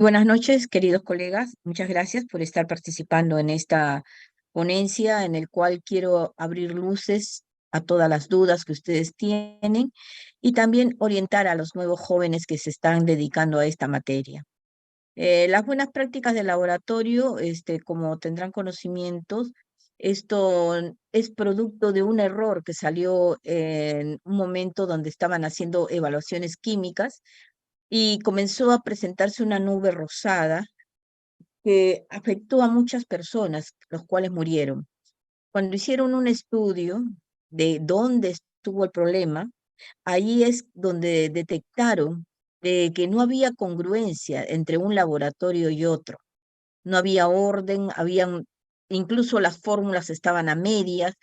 Buenas noches, queridos colegas. Muchas gracias por estar participando en esta ponencia en el cual quiero abrir luces a todas las dudas que ustedes tienen y también orientar a los nuevos jóvenes que se están dedicando a esta materia. Las buenas prácticas de laboratorio, como tendrán conocimientos, esto es producto de un error que salió en un momento donde estaban haciendo evaluaciones químicas y comenzó a presentarse una nube rosada que afectó a muchas personas, los cuales murieron. Cuando hicieron un estudio de dónde estuvo el problema, ahí es donde detectaron que no había congruencia entre un laboratorio y otro. No había orden, incluso las fórmulas estaban a medias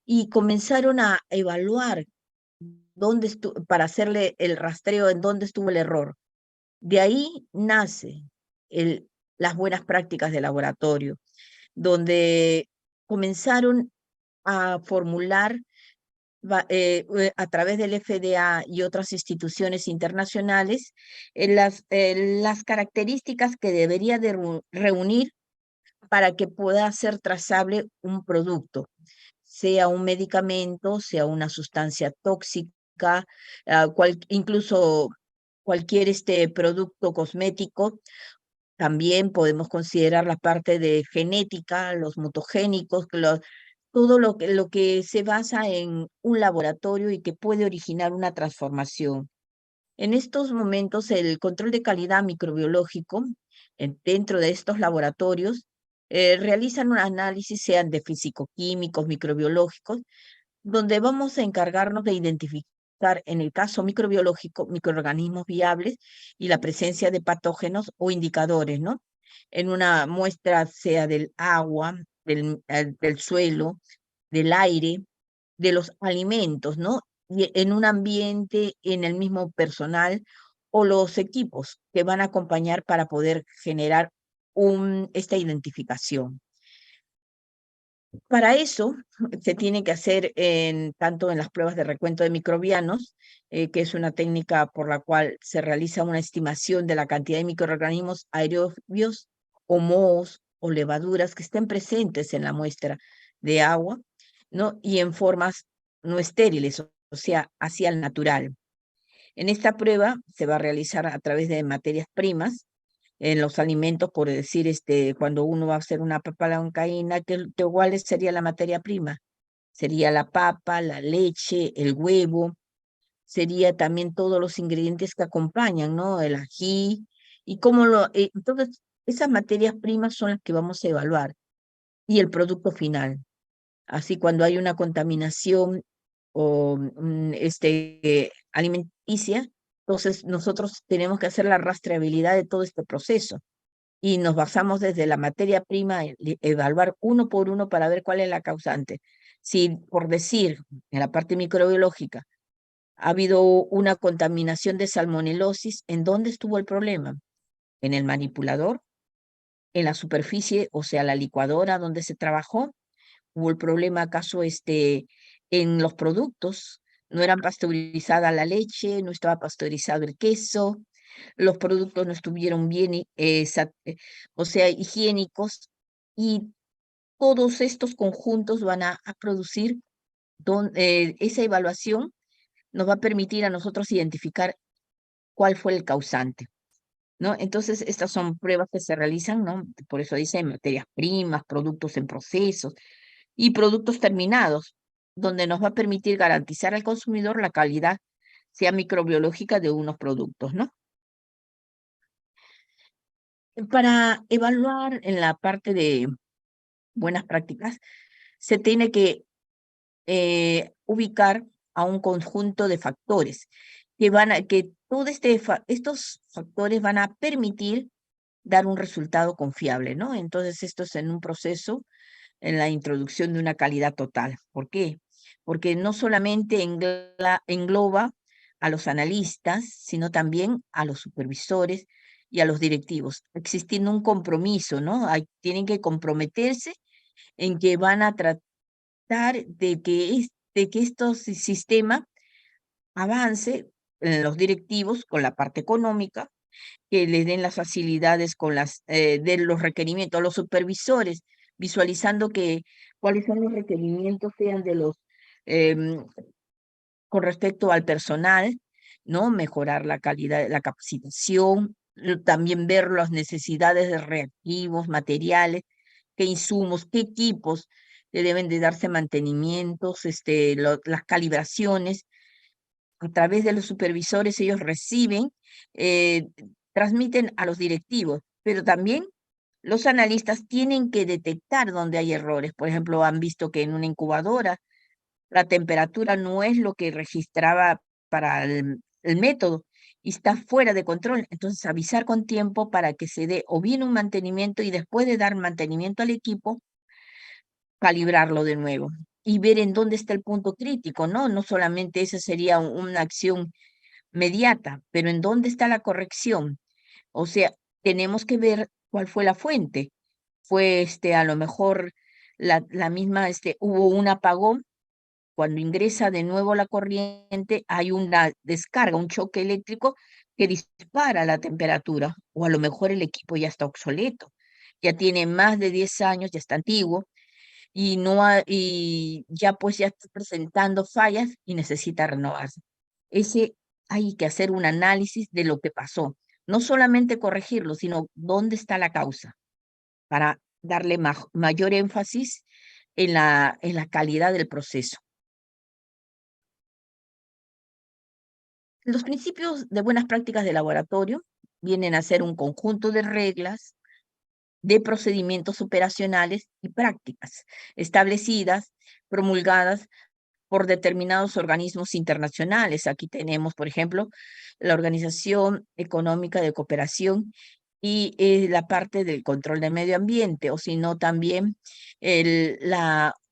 y comenzaron a evaluar para hacerle el rastreo en dónde estuvo el error. De ahí nace el, las buenas prácticas de laboratorio, donde comenzaron a formular a través del FDA y otras instituciones internacionales las características que debería de reunir para que pueda ser trazable un producto, sea un medicamento, sea una sustancia tóxica, incluso cualquier producto cosmético. También podemos considerar la parte de genética, los mutagénicos, todo lo que se basa en un laboratorio y que puede originar una transformación. En estos momentos, el control de calidad microbiológico dentro de estos laboratorios realizan un análisis, sean de físico-químicos, microbiológicos, donde vamos a encargarnos de identificar, en el caso microbiológico, microorganismos viables y la presencia de patógenos o indicadores, ¿no? En una muestra, sea del agua, del suelo, del aire, de los alimentos, ¿no? Y en un ambiente, en el mismo personal o los equipos que van a acompañar para poder generar esta identificación. Para eso se tiene que hacer tanto en las pruebas de recuento de microbianos, que es una técnica por la cual se realiza una estimación de la cantidad de microorganismos aerobios o mohos o levaduras que estén presentes en la muestra de agua, ¿no? Y en formas no estériles, o sea, hacia el natural. En esta prueba se va a realizar a través de materias primas en los alimentos, por decir, cuando uno va a hacer una papa a la huancaína, que igual sería la materia prima. Sería la papa, la leche, el huevo, sería también todos los ingredientes que acompañan, ¿no? El ají, entonces, esas materias primas son las que vamos a evaluar, y el producto final. Así, cuando hay una contaminación o alimenticia, entonces nosotros tenemos que hacer la rastreabilidad de todo este proceso y nos basamos desde la materia prima, evaluar uno por uno para ver cuál es la causante. Si, por decir, en la parte microbiológica, ha habido una contaminación de salmonelosis, ¿en dónde estuvo el problema? ¿En el manipulador? ¿En la superficie, o sea, la licuadora donde se trabajó? ¿Hubo el problema acaso en los productos? ¿No eran pasteurizadas la leche? ¿No estaba pasteurizado el queso? ¿Los productos no estuvieron bien, o sea, higiénicos? Y todos estos conjuntos van a producir, esa evaluación nos va a permitir a nosotros identificar cuál fue el causante, ¿no? Entonces, estas son pruebas que se realizan, ¿no? Por eso dice materias primas, productos en procesos y productos terminados, donde nos va a permitir garantizar al consumidor la calidad, sea microbiológica, de unos productos, ¿no? Para evaluar en la parte de buenas prácticas, se tiene que ubicar a un conjunto de factores que estos factores van a permitir dar un resultado confiable, ¿no? Entonces, esto es en un proceso, en la introducción de una calidad total. ¿Por qué? Porque no solamente engloba a los analistas, sino también a los supervisores y a los directivos, existiendo un compromiso, ¿no? Tienen que comprometerse en que van a tratar de que estos sistema avance en los directivos con la parte económica, que les den las facilidades con de los requerimientos, los supervisores, visualizando que cuáles son los requerimientos, sean de los em, con respecto al personal, ¿no? Mejorar la calidad, la capacitación, también ver las necesidades de reactivos, materiales, qué insumos, qué equipos le deben de darse mantenimientos, las calibraciones. A través de los supervisores ellos reciben, eh, transmiten a los directivos, pero también los analistas tienen que detectar dónde hay errores. Por ejemplo, han visto que en una incubadora la temperatura no es lo que registraba para el método y está fuera de control. Entonces, avisar con tiempo para que se dé o bien un mantenimiento y después de dar mantenimiento al equipo, calibrarlo de nuevo y ver en dónde está el punto crítico, ¿no? No solamente esa sería una acción mediata, pero en dónde está la corrección. O sea, tenemos que ver cuál fue la fuente. Fue a lo mejor la misma, hubo un apagón. Cuando ingresa de nuevo la corriente, hay una descarga, un choque eléctrico que dispara la temperatura, o a lo mejor el equipo ya está obsoleto, ya tiene más de 10 años, ya está antiguo y y ya pues ya está presentando fallas y necesita renovarse. Ese hay que hacer un análisis de lo que pasó, no solamente corregirlo, sino dónde está la causa para darle mayor énfasis en en la calidad del proceso. Los principios de buenas prácticas de laboratorio vienen a ser un conjunto de reglas, de procedimientos operacionales y prácticas establecidas, promulgadas por determinados organismos internacionales. Aquí tenemos, por ejemplo, la Organización Económica de Cooperación y la parte del control del medio ambiente, o si no, también el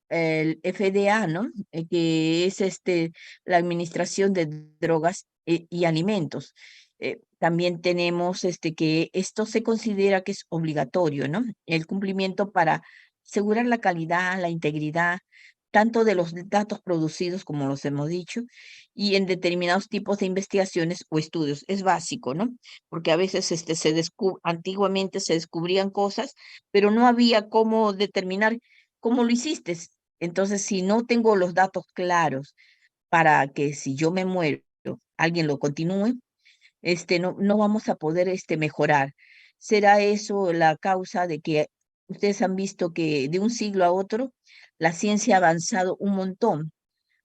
FDA, ¿no? Que es la Administración de Drogas y Alimentos. También tenemos que esto se considera que es obligatorio, ¿no? El cumplimiento para asegurar la calidad, la integridad, tanto de los datos producidos, como los hemos dicho, y en determinados tipos de investigaciones o estudios. Es básico, ¿no? Porque a veces antiguamente se descubrían cosas, pero no había cómo determinar cómo lo hiciste. Entonces, si no tengo los datos claros para que si yo me muero, alguien lo continúe, no vamos a poder mejorar. ¿Será eso la causa de que ustedes han visto que de un siglo a otro la ciencia ha avanzado un montón?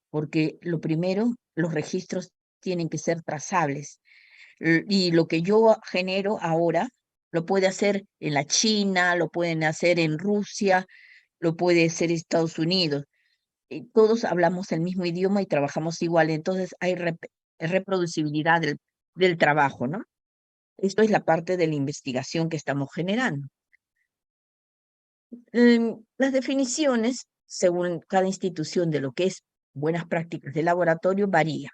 Porque lo primero, los registros tienen que ser trazables. Y lo que yo genero ahora lo puede hacer en la China, lo pueden hacer en Rusia, lo puede hacer Estados Unidos. Todos hablamos el mismo idioma y trabajamos igual, entonces hay reproducibilidad del trabajo, ¿no? Esto es la parte de la investigación que estamos generando. Las definiciones, según cada institución de lo que es buenas prácticas de laboratorio, varía.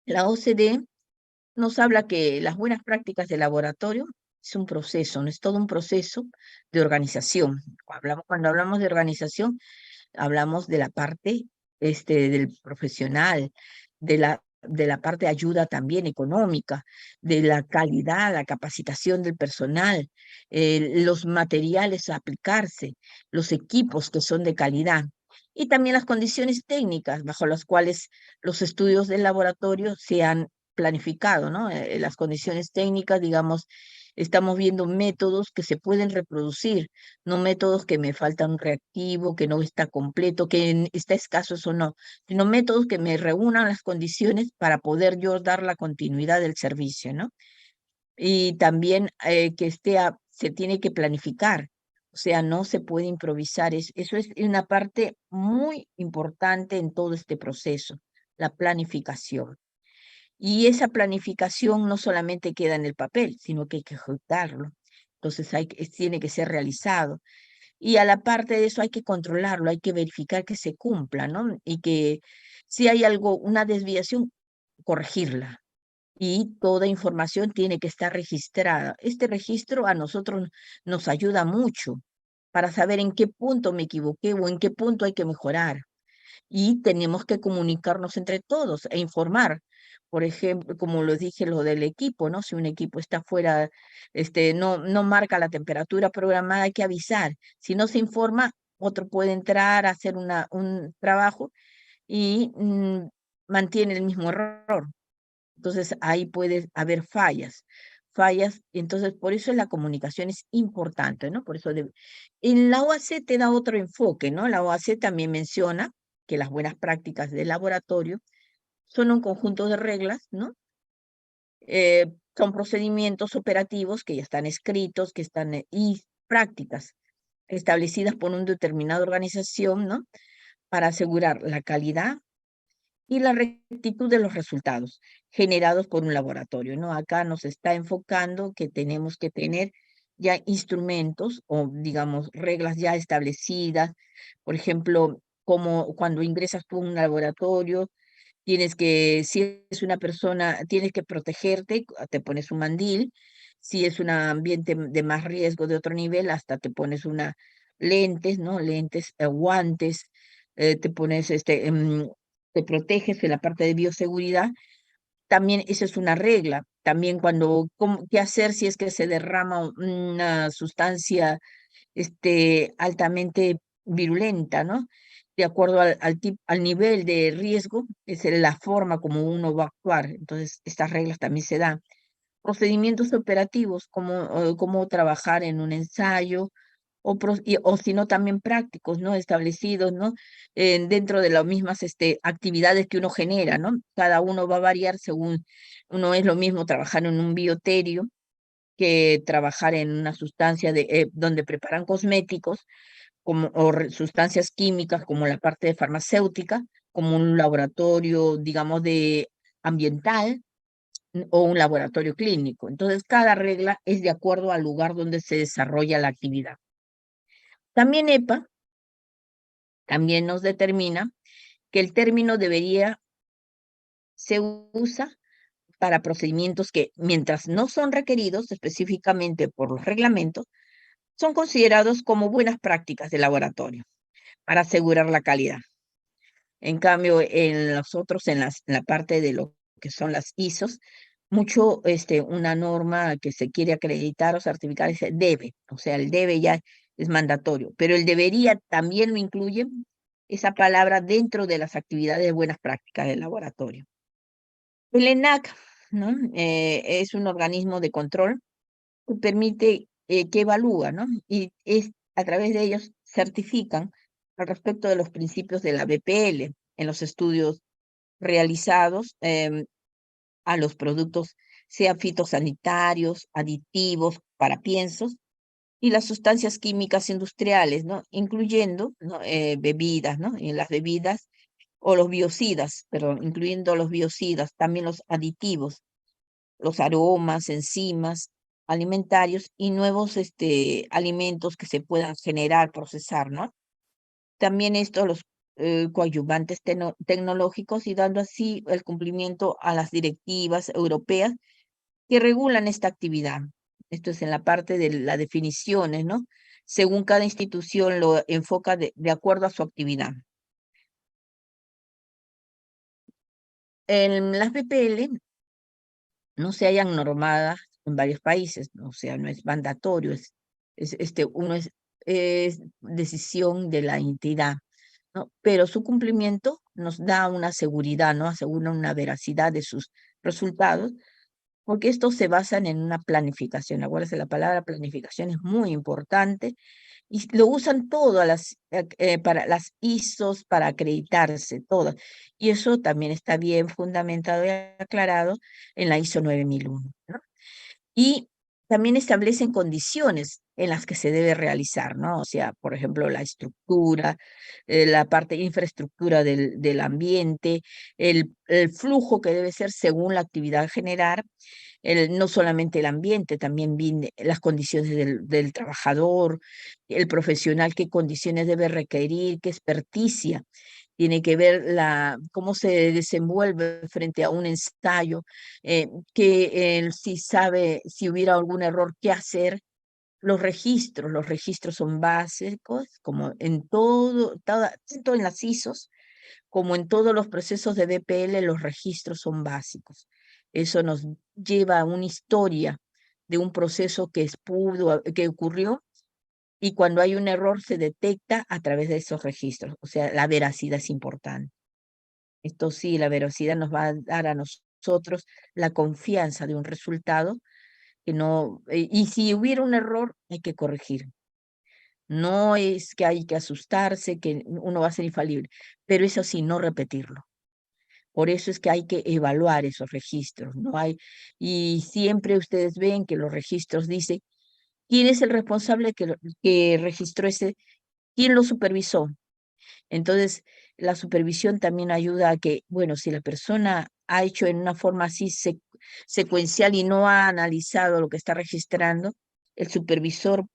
La OCDE nos habla que las buenas prácticas de laboratorio es un proceso, no es todo un proceso de organización. Cuando hablamos de organización, hablamos de la parte del profesional, de la parte de ayuda también económica, de la calidad, la capacitación del personal, los materiales a aplicarse, los equipos que son de calidad y también las condiciones técnicas bajo las cuales los estudios del laboratorio se han planificado, ¿no? Las condiciones técnicas, digamos, estamos viendo métodos que se pueden reproducir, no métodos que me falta un reactivo, que no está completo, que está escaso o no, sino métodos que me reúnan las condiciones para poder yo dar la continuidad del servicio, ¿no? Y también que se tiene que planificar, o sea, no se puede improvisar. Eso es una parte muy importante en todo este proceso, la planificación. Y esa planificación no solamente queda en el papel, sino que hay que ejecutarlo. Entonces tiene que ser realizado. Y a la parte de eso hay que controlarlo, hay que verificar que se cumpla, ¿no? Y que si hay algo, una desviación, corregirla. Y toda información tiene que estar registrada. Este registro a nosotros nos ayuda mucho para saber en qué punto me equivoqué o en qué punto hay que mejorar. Y tenemos que comunicarnos entre todos e informar, por ejemplo, como lo dije, lo del equipo, ¿no? Si un equipo está fuera, no marca la temperatura programada, hay que avisar. Si no se informa, otro puede entrar a hacer un trabajo y mantiene el mismo error. Entonces ahí puede haber fallas. Entonces por eso la comunicación es importante, ¿no? Por eso en la OAC te da otro enfoque, ¿no? La OAC también menciona que las buenas prácticas del laboratorio son un conjunto de reglas, ¿no? Son procedimientos operativos que ya están escritos, y prácticas establecidas por una determinada organización, ¿no? Para asegurar la calidad y la rectitud de los resultados generados por un laboratorio, ¿no? Acá nos está enfocando que tenemos que tener ya instrumentos o, digamos, reglas ya establecidas. Por ejemplo, como cuando ingresas tú a un laboratorio, si es una persona, tienes que protegerte, te pones un mandil. Si es un ambiente de más riesgo de otro nivel, hasta te pones lentes, ¿no? Lentes, guantes, te pones te proteges en la parte de bioseguridad. También esa es una regla. También qué hacer si es que se derrama una sustancia altamente virulenta, ¿no? De acuerdo al nivel de riesgo, es la forma como uno va a actuar. Entonces, estas reglas también se dan. Procedimientos operativos, cómo trabajar en un ensayo, o si no, también prácticos, ¿no? Establecidos, ¿no? Dentro de las mismas actividades que uno genera, ¿no? Cada uno va a variar según, no es lo mismo trabajar en un bioterio que trabajar en una sustancia donde preparan cosméticos sustancias químicas como la parte de farmacéutica, como un laboratorio, digamos, de ambiental o un laboratorio clínico. Entonces, cada regla es de acuerdo al lugar donde se desarrolla la actividad. También EPA también nos determina que el término se usa para procedimientos que, mientras no son requeridos específicamente por los reglamentos, son considerados como buenas prácticas de laboratorio para asegurar la calidad. En cambio, en los otros, en la parte de lo que son las ISOs, una norma que se quiere acreditar o certificar dice debe, o sea, el debe ya es mandatorio, pero el debería también lo incluye esa palabra dentro de las actividades de buenas prácticas del laboratorio. El ENAC, ¿no? Es un organismo de control que permite, que evalúa, ¿no? Y a través de ellos certifican al respecto de los principios de la BPL en los estudios realizados a los productos, sean fitosanitarios, aditivos, para piensos y las sustancias químicas industriales, ¿no? Incluyendo, ¿no? Bebidas, ¿no? En las bebidas o los biocidas, perdón, incluyendo los biocidas, también los aditivos, los aromas, enzimas alimentarios y nuevos alimentos que se puedan generar, procesar, ¿no? También los coadyuvantes tecnológicos y dando así el cumplimiento a las directivas europeas que regulan esta actividad. Esto es en la parte de las definiciones, ¿no? Según cada institución lo enfoca de acuerdo a su actividad. En las BPL no se hayan normadas en varios países, ¿no? O sea, no es mandatorio, es decisión de la entidad, ¿no? Pero su cumplimiento nos da una seguridad, ¿no? Asegura una veracidad de sus resultados, porque estos se basan en una planificación. Acuérdense, la palabra planificación es muy importante y lo usan todas para las ISOs, para acreditarse, todas. Y eso también está bien fundamentado y aclarado en la ISO 9001, ¿no? Y también establecen condiciones en las que se debe realizar, ¿no? O sea, por ejemplo, la estructura, la parte de infraestructura del ambiente, el flujo que debe ser según la actividad a generar, no solamente el ambiente, también las condiciones del trabajador, el profesional, qué condiciones debe requerir, qué experticia tiene que ver cómo se desenvuelve frente a un ensayo, que él si sabe si hubiera algún error, qué hacer. Los registros son básicos, como en tanto en las ISOs como en todos los procesos de BPL, los registros son básicos. Eso nos lleva a una historia de un proceso que ocurrió, y cuando hay un error se detecta a través de esos registros. O sea, la veracidad es importante. Esto sí, la veracidad nos va a dar a nosotros la confianza de un resultado que no, y si hubiera un error, hay que corregir. No es que hay que asustarse, que uno va a ser infalible, pero eso sí, no repetirlo. Por eso es que hay que evaluar esos registros, no hay, y siempre ustedes ven que los registros dicen quién es el responsable que registró ese, quién lo supervisó. Entonces, la supervisión también ayuda a que, bueno, si la persona ha hecho en una forma así secuencial y no ha analizado lo que está registrando, el supervisor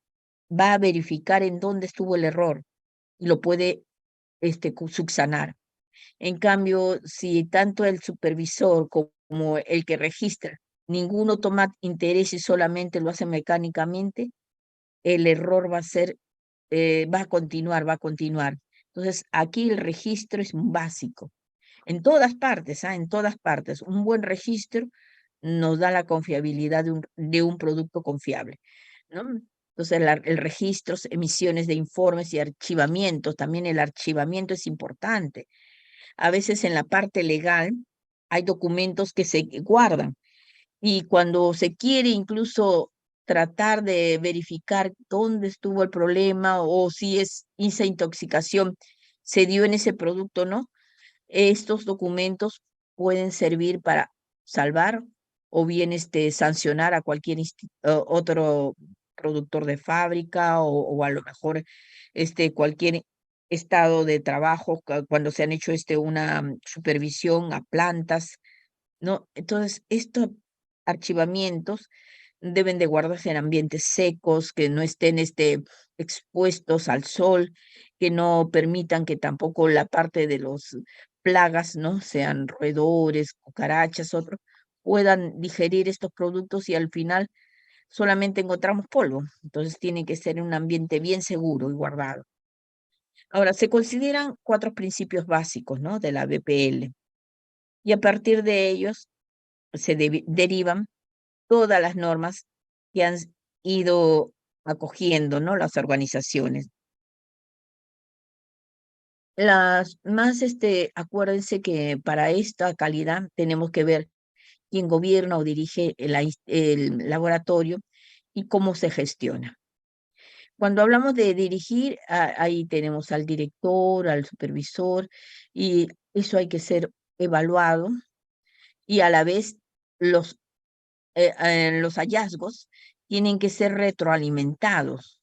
va a verificar en dónde estuvo el error y lo puede subsanar. En cambio, si tanto el supervisor como el que registra, ninguno toma interés y solamente lo hace mecánicamente, el error va a continuar, va a continuar. Entonces, aquí el registro es básico. En todas partes, ¿ah? En todas partes. Un buen registro nos da la confiabilidad de un producto confiable, ¿no? Entonces, el registro, emisiones de informes y archivamientos, también el archivamiento es importante. A veces en la parte legal hay documentos que se guardan, y cuando se quiere incluso tratar de verificar dónde estuvo el problema o si esa intoxicación se dio en ese producto o no, estos documentos pueden servir para salvar o bien sancionar a cualquier otro productor de fábrica, o a lo mejor cualquier estado de trabajo cuando se han hecho una supervisión a plantas, ¿no? Entonces, estos archivamientos deben de guardarse en ambientes secos, que no estén expuestos al sol, que no permitan que tampoco la parte de los plagas, ¿no? Sean roedores, cucarachas, otros, puedan digerir estos productos y al final solamente encontramos polvo. Entonces tiene que ser en un ambiente bien seguro y guardado. Ahora, se consideran cuatro principios básicos, ¿no? De la BPL, y a partir de ellos se derivan todas las normas que han ido acogiendo, ¿no? Las organizaciones. Las más, acuérdense que para esta calidad tenemos que ver quién gobierna o dirige el laboratorio y cómo se gestiona. Cuando hablamos de dirigir, ahí tenemos al director, al supervisor, y eso hay que ser evaluado, y a la vez los hallazgos tienen que ser retroalimentados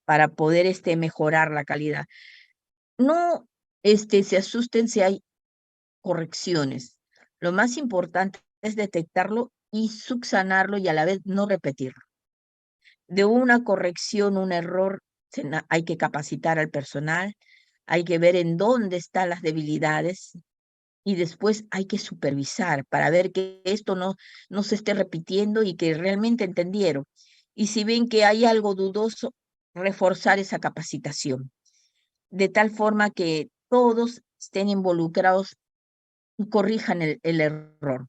para poder mejorar la calidad. No se asusten si hay correcciones. Lo más importante es detectarlo y subsanarlo, y a la vez no repetirlo. De una corrección, un error, hay que capacitar al personal, hay que ver en dónde están las debilidades, y después hay que supervisar para ver que esto no se esté repitiendo y que realmente entendieron. Y si ven que hay algo dudoso, reforzar esa capacitación, de tal forma que todos estén involucrados y corrijan el error,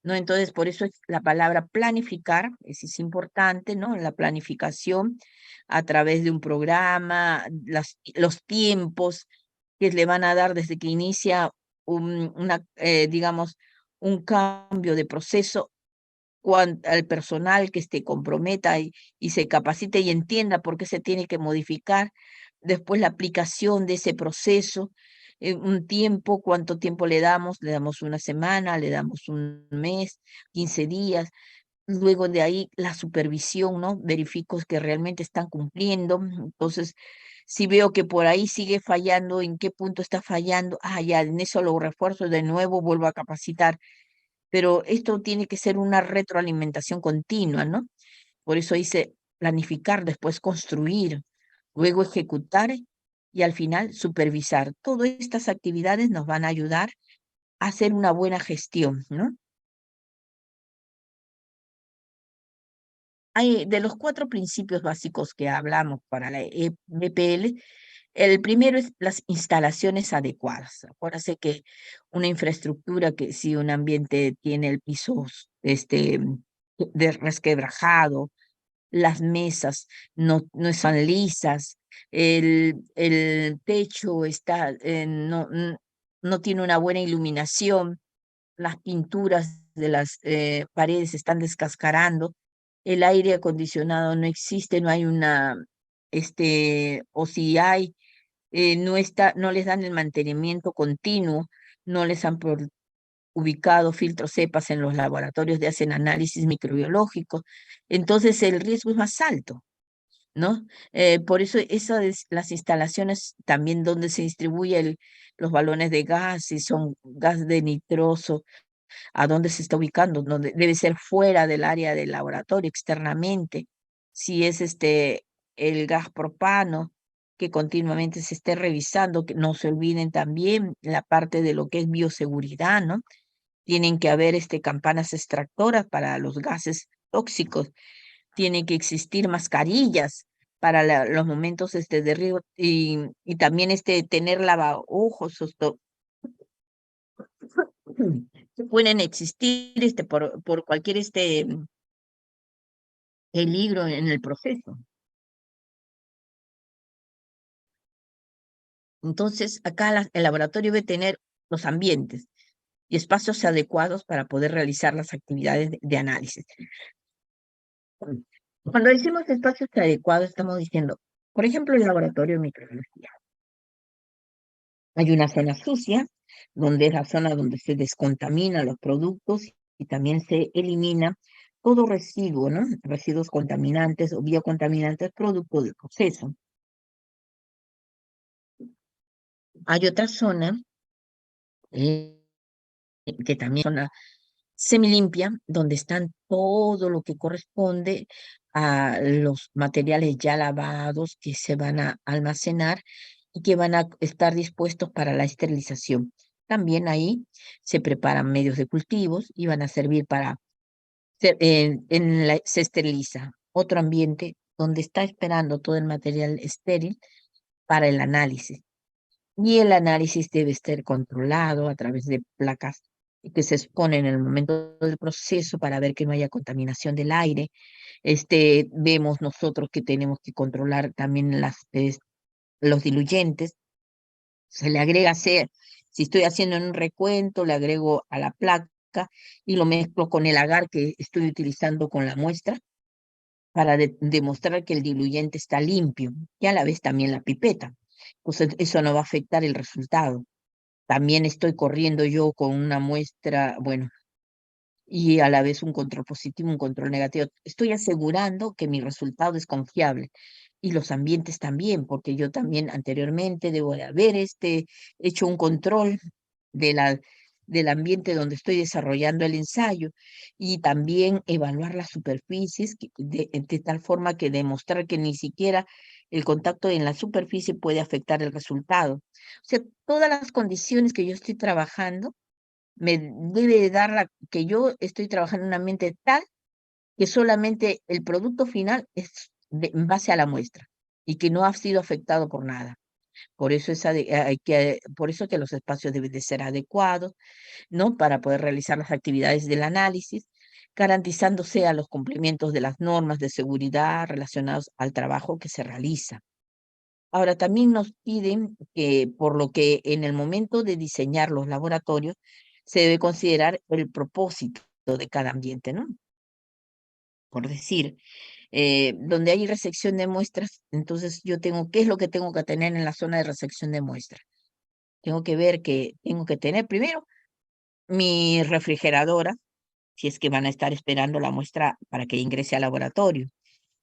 ¿no? Entonces, por eso es la palabra planificar, es importante, ¿no? La planificación a través de un programa, los tiempos que le van a dar desde que inicia digamos, un cambio de proceso, al personal que se comprometa y se capacite y entienda por qué se tiene que modificar. Después la aplicación de ese proceso, un tiempo, cuánto tiempo le damos una semana, le damos un mes, 15 días. Luego de ahí la supervisión, ¿no? Verifico que realmente están cumpliendo. Entonces, si veo que por ahí sigue fallando, ¿en qué punto está fallando? Ah, ya, en eso lo refuerzo de nuevo, vuelvo a capacitar. Pero esto tiene que ser una retroalimentación continua, ¿no? Por eso dice planificar, después construir, luego ejecutar y al final supervisar. Todas estas actividades nos van a ayudar a hacer una buena gestión, ¿no? Hay de los cuatro principios básicos que hablamos para la BPL, El primero es las instalaciones adecuadas. Acuérdense que una infraestructura que si un ambiente tiene el piso de resquebrajado, las mesas no están lisas, el techo no tiene una buena iluminación, las pinturas de las paredes están descascarando, el aire acondicionado no existe, no hay o si hay, no les dan el mantenimiento continuo, no les han ubicado filtros cepas en los laboratorios de hacen análisis microbiológicos, entonces el riesgo es más alto, ¿no? Por eso las instalaciones también donde se distribuye los balones de gas, si son gas de nitroso, a dónde se está ubicando, donde debe ser fuera del área del laboratorio, externamente. Si es el gas propano, que continuamente se esté revisando, que no se olviden también la parte de lo que es bioseguridad, ¿no? Tienen que haber campanas extractoras para los gases tóxicos, tienen que existir mascarillas para los momentos de riesgo y también tener lavaojos, que pueden existir por cualquier peligro en el proceso. Entonces, acá el laboratorio debe tener los ambientes y espacios adecuados para poder realizar las actividades de análisis. Cuando decimos espacios adecuados, estamos diciendo, por ejemplo, el laboratorio de microbiología. Hay una zona sucia, donde es la zona donde se descontaminan los productos y también se elimina todo residuo, ¿no? Residuos contaminantes o biocontaminantes producto del proceso. Hay otra zona eh, que también es zona semilimpia, donde están todo lo que corresponde a los materiales ya lavados que se van a almacenar y que van a estar dispuestos para la esterilización. También ahí se preparan medios de cultivos y van a servir para, se esteriliza otro ambiente donde está esperando todo el material estéril para el análisis. Y el análisis debe estar controlado a través de placas que se exponen en el momento del proceso para ver que no haya contaminación del aire. Vemos nosotros que tenemos que controlar también los diluyentes. Se le agrega, si estoy haciendo en un recuento, le agrego a la placa y lo mezclo con el agar que estoy utilizando con la muestra para demostrar que el diluyente está limpio y a la vez también la pipeta. Entonces, eso no va a afectar el resultado. También estoy corriendo yo con una muestra, bueno, y a la vez un control positivo, un control negativo. Estoy asegurando que mi resultado es confiable y los ambientes también, porque yo también anteriormente debo de haber hecho un control de del ambiente donde estoy desarrollando el ensayo y también evaluar las superficies de tal forma que demostrar que ni siquiera el contacto en la superficie puede afectar el resultado. O sea, todas las condiciones que yo estoy trabajando me debe de dar que yo estoy trabajando en un ambiente tal que solamente el producto final es en base a la muestra y que no ha sido afectado por nada. Por eso por eso que los espacios deben de ser adecuados, ¿no? Para poder realizar las actividades del análisis, garantizándose a los cumplimientos de las normas de seguridad relacionados al trabajo que se realiza. Ahora, también nos piden que, por lo que en el momento de diseñar los laboratorios, se debe considerar el propósito de cada ambiente, ¿no? Por decir, donde hay resección de muestras, entonces ¿qué es lo que tengo que tener en la zona de resección de muestras? Tengo que ver que tengo que tener primero mi refrigeradora, si es que van a estar esperando la muestra para que ingrese al laboratorio.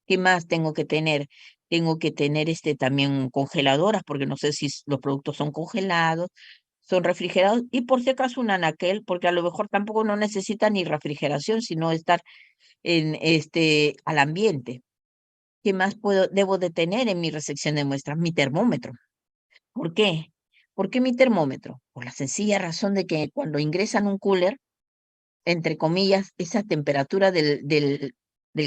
¿Qué más tengo que tener? Tengo que tener también congeladoras, porque no sé si los productos son congelados, son refrigerados, y por si acaso un anaquel, porque a lo mejor tampoco no necesita ni refrigeración, sino estar al ambiente. ¿Qué más debo de tener en mi recepción de muestras? Mi termómetro. ¿Por qué? ¿Por qué mi termómetro? Por la sencilla razón de que cuando ingresan un cooler, entre comillas, esa temperatura del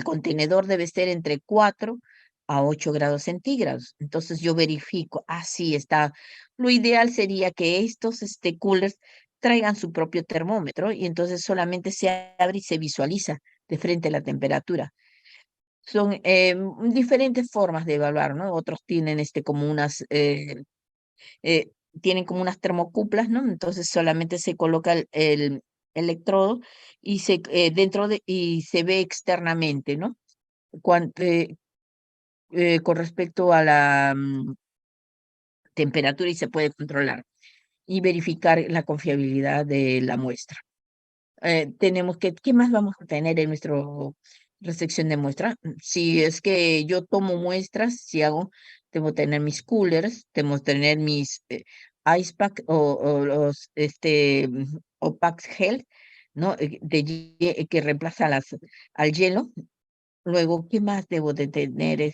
contenedor debe ser entre 4 a 8 grados centígrados. Entonces yo verifico, sí está. Lo ideal sería que estos coolers traigan su propio termómetro y entonces solamente se abre y se visualiza de frente a la temperatura. Son diferentes formas de evaluar, ¿no? Otros tienen como eh, tienen como unas termocuplas, ¿no? Entonces solamente se coloca el electrodo y y se ve externamente, ¿no? Cuan- eh, con respecto a la temperatura y se puede controlar y verificar la confiabilidad de la muestra. Tenemos ¿qué más vamos a tener en nuestra recepción de muestra? Si es que yo tomo muestras, si hago, tengo que tener mis coolers, tengo que tener mis ice pack o los o packs gel, ¿no? Que reemplaza al hielo. Luego, ¿qué más debo de tener?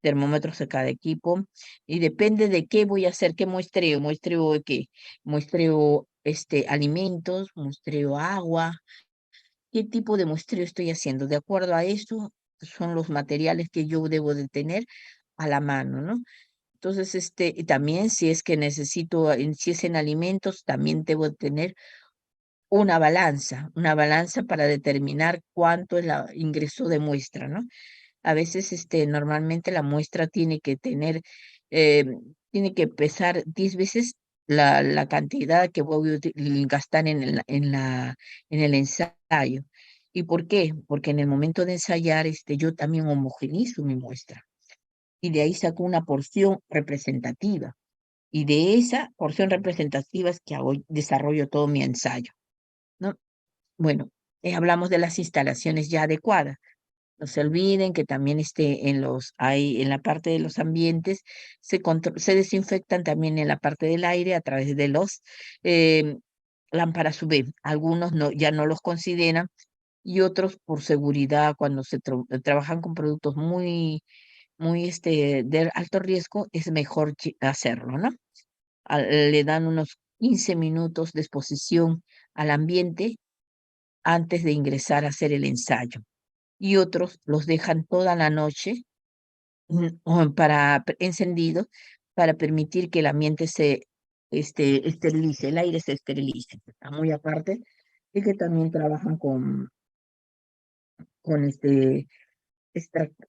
Termómetros de cada equipo y depende de qué voy a hacer, qué muestreo de qué, muestreo alimentos, muestreo agua, qué tipo de muestreo estoy haciendo. De acuerdo a eso, son los materiales que yo debo de tener a la mano, ¿no? Entonces, y también si es que necesito, si es en alimentos, también debo de tener una balanza para determinar cuánto es el ingreso de muestra, ¿no? A veces, normalmente la muestra eh, tiene que pesar 10 veces la cantidad que voy a gastar en el ensayo. ¿Y por qué? Porque en el momento de ensayar, yo también homogenizo mi muestra y de ahí saco una porción representativa. Y de esa porción representativa es que desarrollo todo mi ensayo, ¿no? Bueno, hablamos de las instalaciones ya adecuadas. No se olviden que también en la parte de los ambientes se desinfectan también en la parte del aire a través de los eh, lámparas UV. Algunos ya no los consideran y otros por seguridad cuando trabajan con productos muy de alto riesgo es mejor hacerlo, ¿no? Le dan unos 15 minutos de exposición al ambiente antes de ingresar a hacer el ensayo y otros los dejan toda la noche encendidos para permitir que el ambiente se esterilice, el aire se esterilice. Muy aparte y que también trabajan con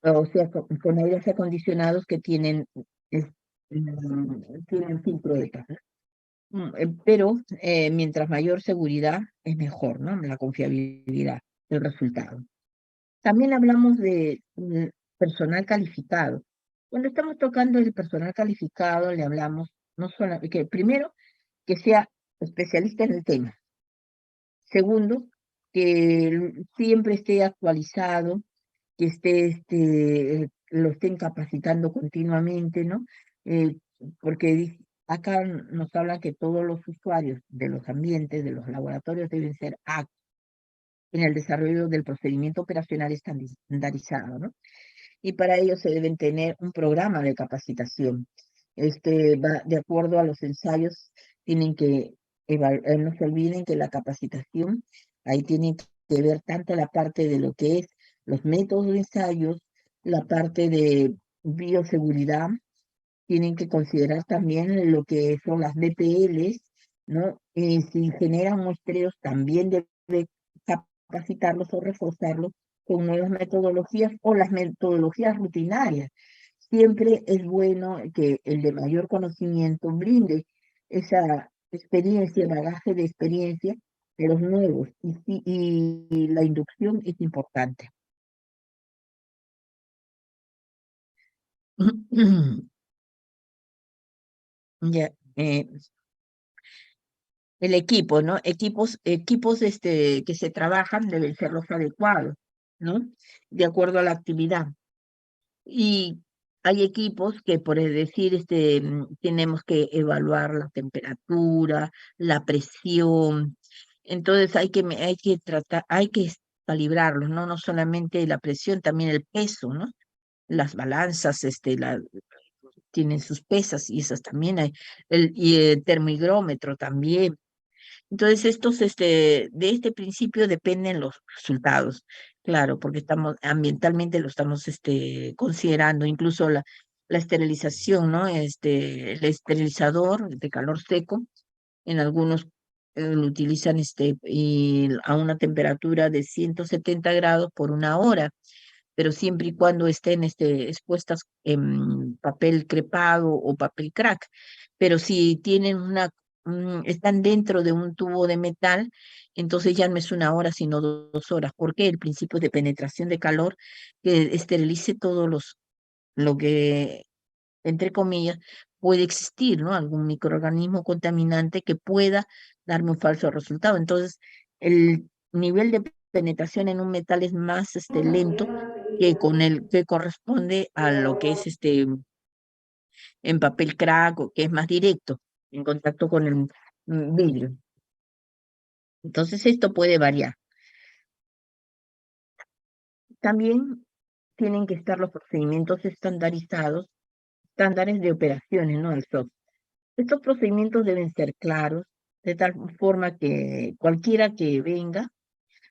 o sea, con aires acondicionados que es- tienen filtro de gas, ¿no? Pero mientras mayor seguridad es mejor, ¿no? La confiabilidad del resultado. También hablamos de personal calificado. Cuando estamos tocando el personal calificado, le hablamos no solo que primero que sea especialista en el tema. Segundo, que siempre esté actualizado, que lo estén capacitando continuamente, ¿no? Porque acá nos hablan que todos los usuarios de los ambientes, de los laboratorios, deben ser aptos en el desarrollo del procedimiento operacional estandarizado, ¿no? Y para ello se deben tener un programa de capacitación. Va de acuerdo a los ensayos, tienen que no se olviden que la capacitación, ahí tienen que ver tanto la parte de lo que es los métodos de ensayos, la parte de bioseguridad, tienen que considerar también lo que son las DPLs, ¿no? Si generan muestreos, también debe capacitarlos o reforzarlos con nuevas metodologías o las metodologías rutinarias. Siempre es bueno que el de mayor conocimiento brinde esa experiencia, bagaje de experiencia de los nuevos y la inducción es importante. Ya, el equipo, ¿no? Equipos que se trabajan deben ser los adecuados, ¿no? De acuerdo a la actividad. Y hay equipos que, por decir, tenemos que evaluar la temperatura, la presión. Entonces hay que tratar, hay que calibrarlos, ¿no? No solamente la presión, también el peso, ¿no? Las balanzas, tienen sus pesas y esas también hay. Y el termigrómetro también. Entonces, de este principio dependen los resultados. claro, porque estamos ambientalmente lo estamos considerando, incluso la esterilización, ¿no? El esterilizador de calor seco, en algunos lo utilizan y a una temperatura de 170 grados por una hora, pero siempre y cuando estén expuestas en papel crepado o papel crack. Pero si tienen están dentro de un tubo de metal, entonces ya no es una hora, sino 2 horas, porque el principio de penetración de calor que esterilice lo que, entre comillas, puede existir, ¿no? Algún microorganismo contaminante que pueda darme un falso resultado. Entonces, el nivel de penetración en un metal es más lento que con el que corresponde a lo que es en papel crack o que es más directo en contacto con el vidrio. Entonces, esto puede variar. También tienen que estar los procedimientos estandarizados, estándares de operaciones, ¿no? El SOP. Estos procedimientos deben ser claros, de tal forma que cualquiera que venga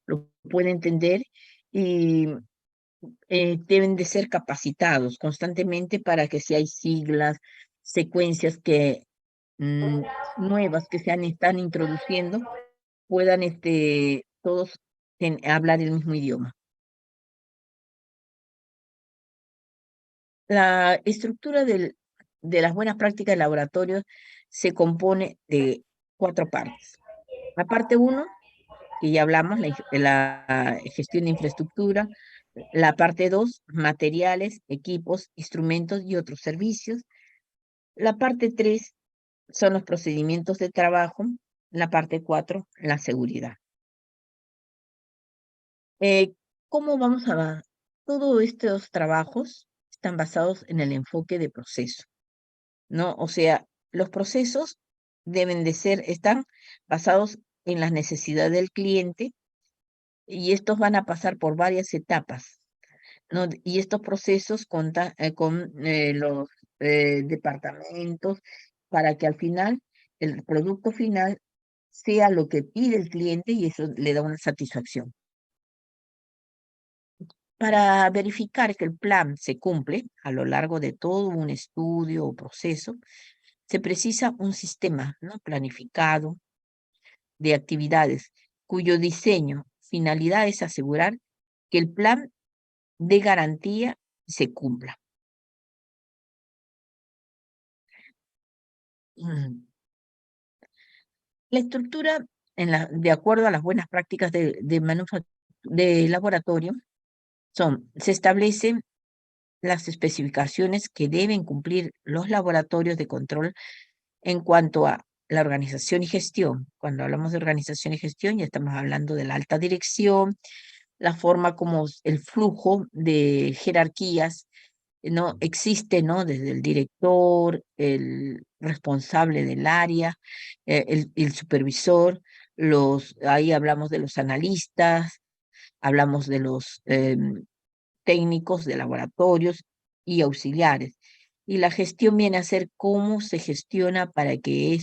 lo pueda entender y deben de ser capacitados constantemente para que si hay siglas, secuencias mm, nuevas que están introduciendo, puedan todos hablar el mismo idioma. La estructura de las buenas prácticas de laboratorio se compone de 4 partes. La parte uno, que ya hablamos, la gestión de infraestructura. La parte 2, materiales, equipos, instrumentos y otros servicios. La parte 3 son los procedimientos de trabajo. La parte 4, la seguridad. Eh, ¿Cómo vamos a Todos estos trabajos están basados en el enfoque de proceso, ¿no? O sea, los procesos están basados en las necesidades del cliente y estos van a pasar por varias etapas, ¿no? Y estos procesos contan con los departamentos para que al final el producto final sea lo que pide el cliente y eso le da una satisfacción. Para verificar que el plan se cumple a lo largo de todo un estudio o proceso, se precisa un sistema, ¿no? Planificado de actividades cuyo diseño, finalidad es asegurar que el plan de garantía se cumpla. Mm. La estructura, de acuerdo a las buenas prácticas de laboratorio, se establecen las especificaciones que deben cumplir los laboratorios de control en cuanto a la organización y gestión. Cuando hablamos de organización y gestión, ya estamos hablando de la alta dirección, la forma como el flujo de jerarquías no existe, ¿no? Desde el director, el responsable del área, el supervisor, ahí hablamos de los analistas, hablamos de los técnicos de laboratorios y auxiliares. Y la gestión viene a ser cómo se gestiona para que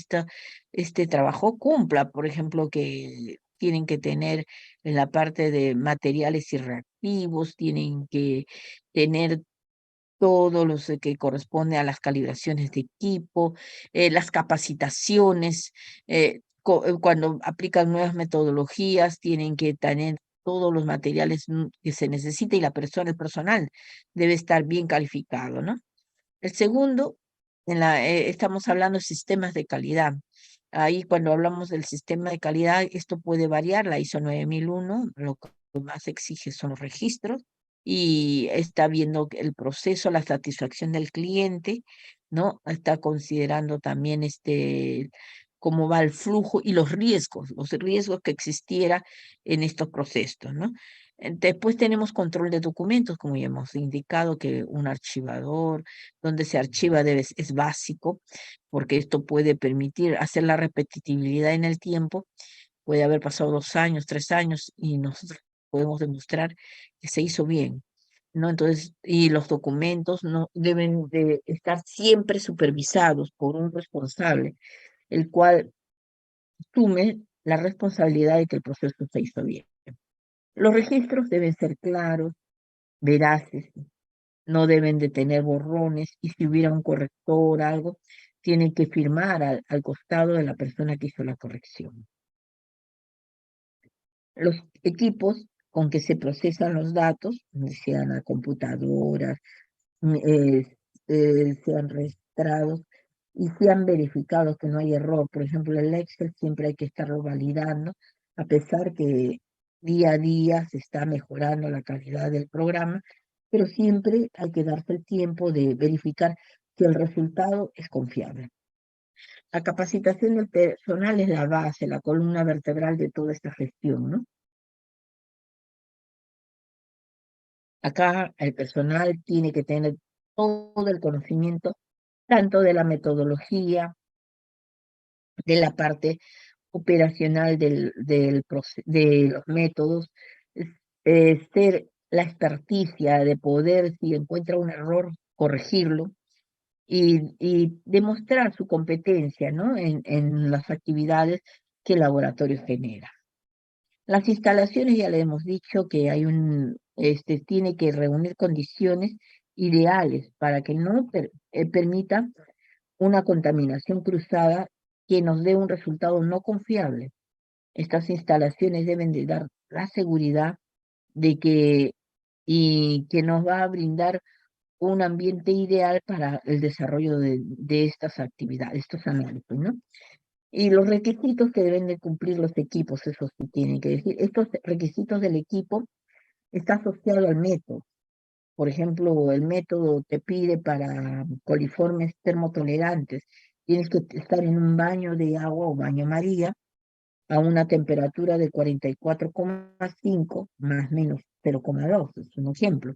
este trabajo cumpla. Por ejemplo, que tienen que tener en la parte de materiales y reactivos, tienen que tener todo lo que corresponde a las calibraciones de equipo, las capacitaciones, cuando aplican nuevas metodologías, tienen que tener todos los materiales que se necesita y el personal debe estar bien calificado, ¿no? El segundo, estamos hablando de sistemas de calidad. Ahí cuando hablamos del sistema de calidad, esto puede variar, la ISO 9001, lo que más exige son los registros y está viendo el proceso, la satisfacción del cliente, ¿no? Está considerando también cómo va el flujo y los riesgos que existiera en estos procesos, ¿no? Después tenemos control de documentos, como ya hemos indicado, que un archivador donde se archiva es básico, porque esto puede permitir hacer la repetitividad en el tiempo. Puede haber pasado 2 años, 3 años, y nosotros podemos demostrar que se hizo bien, ¿no? Entonces, y los documentos no deben de estar siempre supervisados por un responsable, el cual asume la responsabilidad de que el proceso se hizo bien. Los registros deben ser claros, veraces, no deben de tener borrones y si hubiera un corrector o algo, tienen que firmar al costado de la persona que hizo la corrección. Los equipos con que se procesan los datos, sean a computadoras, mm, eh, sean registrados y sean verificados que no hay error. Por ejemplo, el Excel siempre hay que estarlo validando, a pesar que día a día se está mejorando la calidad del programa, pero siempre hay que darse el tiempo de verificar que el resultado es confiable. La capacitación del personal es la base, la columna vertebral de toda esta gestión, ¿no? Acá el personal tiene que tener todo el conocimiento, tanto de la metodología, de la parte operacional de los métodos, ser la experticia de poder, si encuentra un error, corregirlo y demostrar su competencia, ¿no? En las actividades que el laboratorio genera. Las instalaciones, ya le hemos dicho que tiene que reunir condiciones ideales para que no permita una contaminación cruzada que nos dé un resultado no confiable. Estas instalaciones deben de dar la seguridad de que nos va a brindar un ambiente ideal para el desarrollo de estas actividades, estos análisis, ¿no? Y los requisitos que deben de cumplir los equipos, eso sí tienen que decir. Estos requisitos del equipo está asociado al método. Por ejemplo, el método te pide para coliformes termotolerantes, tienes que estar en un baño de agua o baño María a una temperatura de 44,5 más menos 0,2, es un ejemplo.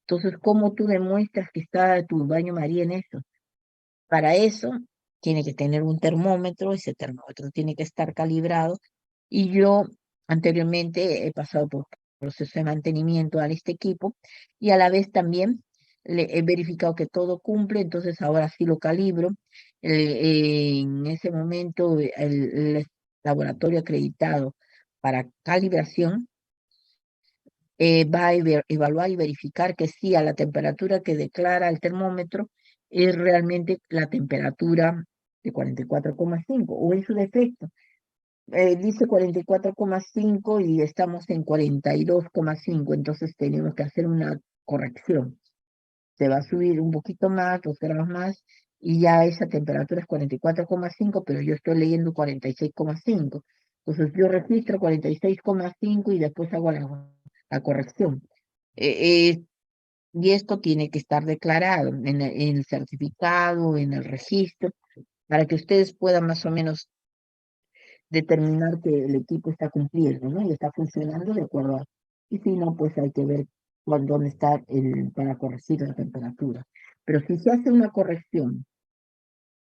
Entonces, ¿cómo tú demuestras que está tu baño María en eso? Para eso, tiene que tener un termómetro, ese termómetro tiene que estar calibrado. Y yo anteriormente he pasado por proceso de mantenimiento a este equipo y a la vez también le he verificado que todo cumple, entonces ahora sí lo calibro. En ese momento, el laboratorio acreditado para calibración va a evaluar y verificar que sí, a la temperatura que declara el termómetro es realmente la temperatura de 44,5 o en su defecto. Dice 44,5 y estamos en 42,5, entonces tenemos que hacer una corrección. Se va a subir un poquito más, 2 grados más, y ya esa temperatura es 44,5, pero yo estoy leyendo 46,5. Entonces yo registro 46,5 y después hago la corrección. Eh, eh, y esto tiene que estar declarado en el certificado, en el registro, para que ustedes puedan más o menos determinar que el equipo está cumpliendo, ¿no? Y está funcionando de acuerdo a... Y si no, pues hay que ver dónde está para corregir la temperatura. Pero si se hace una corrección,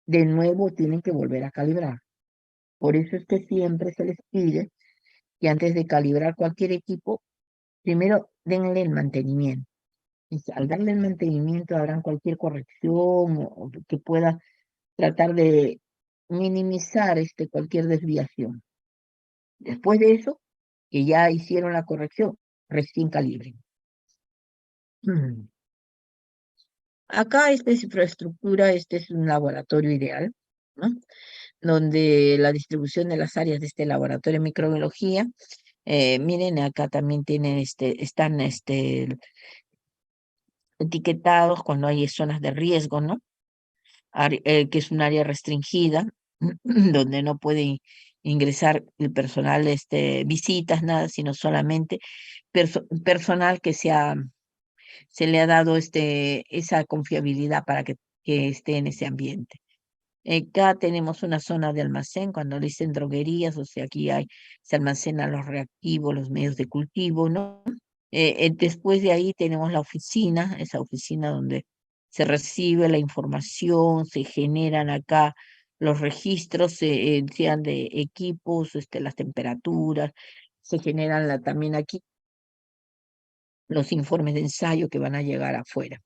de nuevo tienen que volver a calibrar. Por eso es que siempre se les pide que antes de calibrar cualquier equipo, primero denle el mantenimiento. Y al darle el mantenimiento habrán cualquier corrección o que pueda tratar de minimizar cualquier desviación. Después de eso, que ya hicieron la corrección, recién calibren. Mm. Acá esta es infraestructura, este es un laboratorio ideal, ¿no? Donde la distribución de las áreas de este laboratorio de microbiología, miren, acá también tienen están etiquetados cuando hay zonas de riesgo, ¿no? Que es un área restringida, donde no puede ingresar el personal, visitas, nada, sino solamente personal que se le ha dado esa confiabilidad para que esté en ese ambiente. Acá tenemos una zona de almacén, cuando le dicen droguerías, o sea, aquí se almacenan los reactivos, los medios de cultivo, ¿no? Después de ahí tenemos la oficina, esa oficina donde se recibe la información, se generan acá los registros, sean de equipos, las temperaturas, se generan también aquí los informes de ensayo que van a llegar afuera,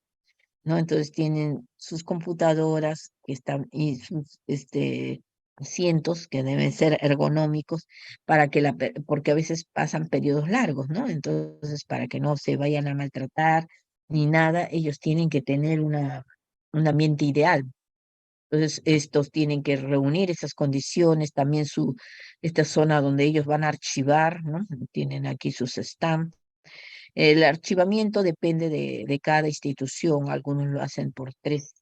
¿no? Entonces tienen sus computadoras que están y sus asientos que deben ser ergonómicos para que porque a veces pasan periodos largos, ¿no? Entonces, para que no se vayan a maltratar ni nada, ellos tienen que tener un ambiente ideal. Entonces, estos tienen que reunir esas condiciones, también esta zona donde ellos van a archivar, ¿no? Tienen aquí sus stands. El archivamiento depende de cada institución. Algunos lo hacen por 3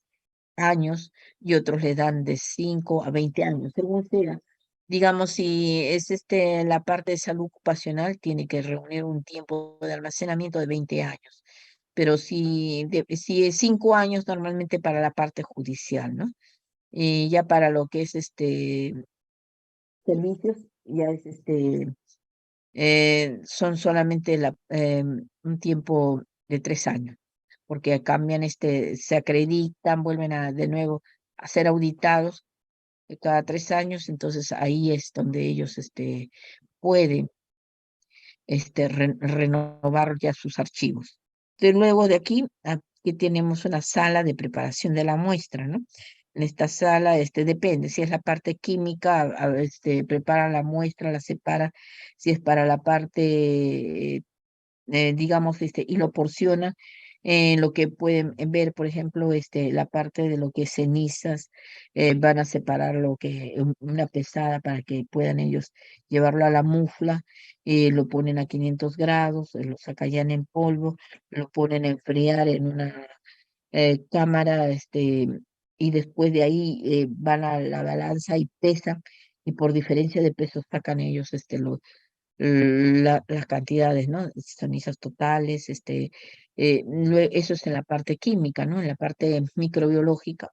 años y otros le dan de 5 a 20 años, según sea. Digamos, si es la parte de salud ocupacional, tiene que reunir un tiempo de almacenamiento de 20 años. Pero si es 5 años, normalmente para la parte judicial, ¿no? Y ya para lo que es servicios, ya es son solamente un tiempo de 3 años, porque cambian se acreditan, vuelven de nuevo a ser auditados cada 3 años, entonces ahí es donde ellos pueden renovar ya sus archivos. De luego de aquí tenemos una sala de preparación de la muestra, ¿no? En esta sala, depende, si es la parte química, preparan la muestra, la separan, si es para la parte digamos, y lo porciona en lo que pueden ver, por ejemplo, la parte de lo que es cenizas, van a separar una pesada para que puedan ellos llevarlo a la mufla, lo ponen a 500 grados, lo sacan en polvo, lo ponen a enfriar en una cámara, y después de ahí van a la balanza y pesan, y por diferencia de peso sacan ellos las cantidades, ¿no? Cenizas totales, eso es en la parte química, ¿no? En la parte microbiológica,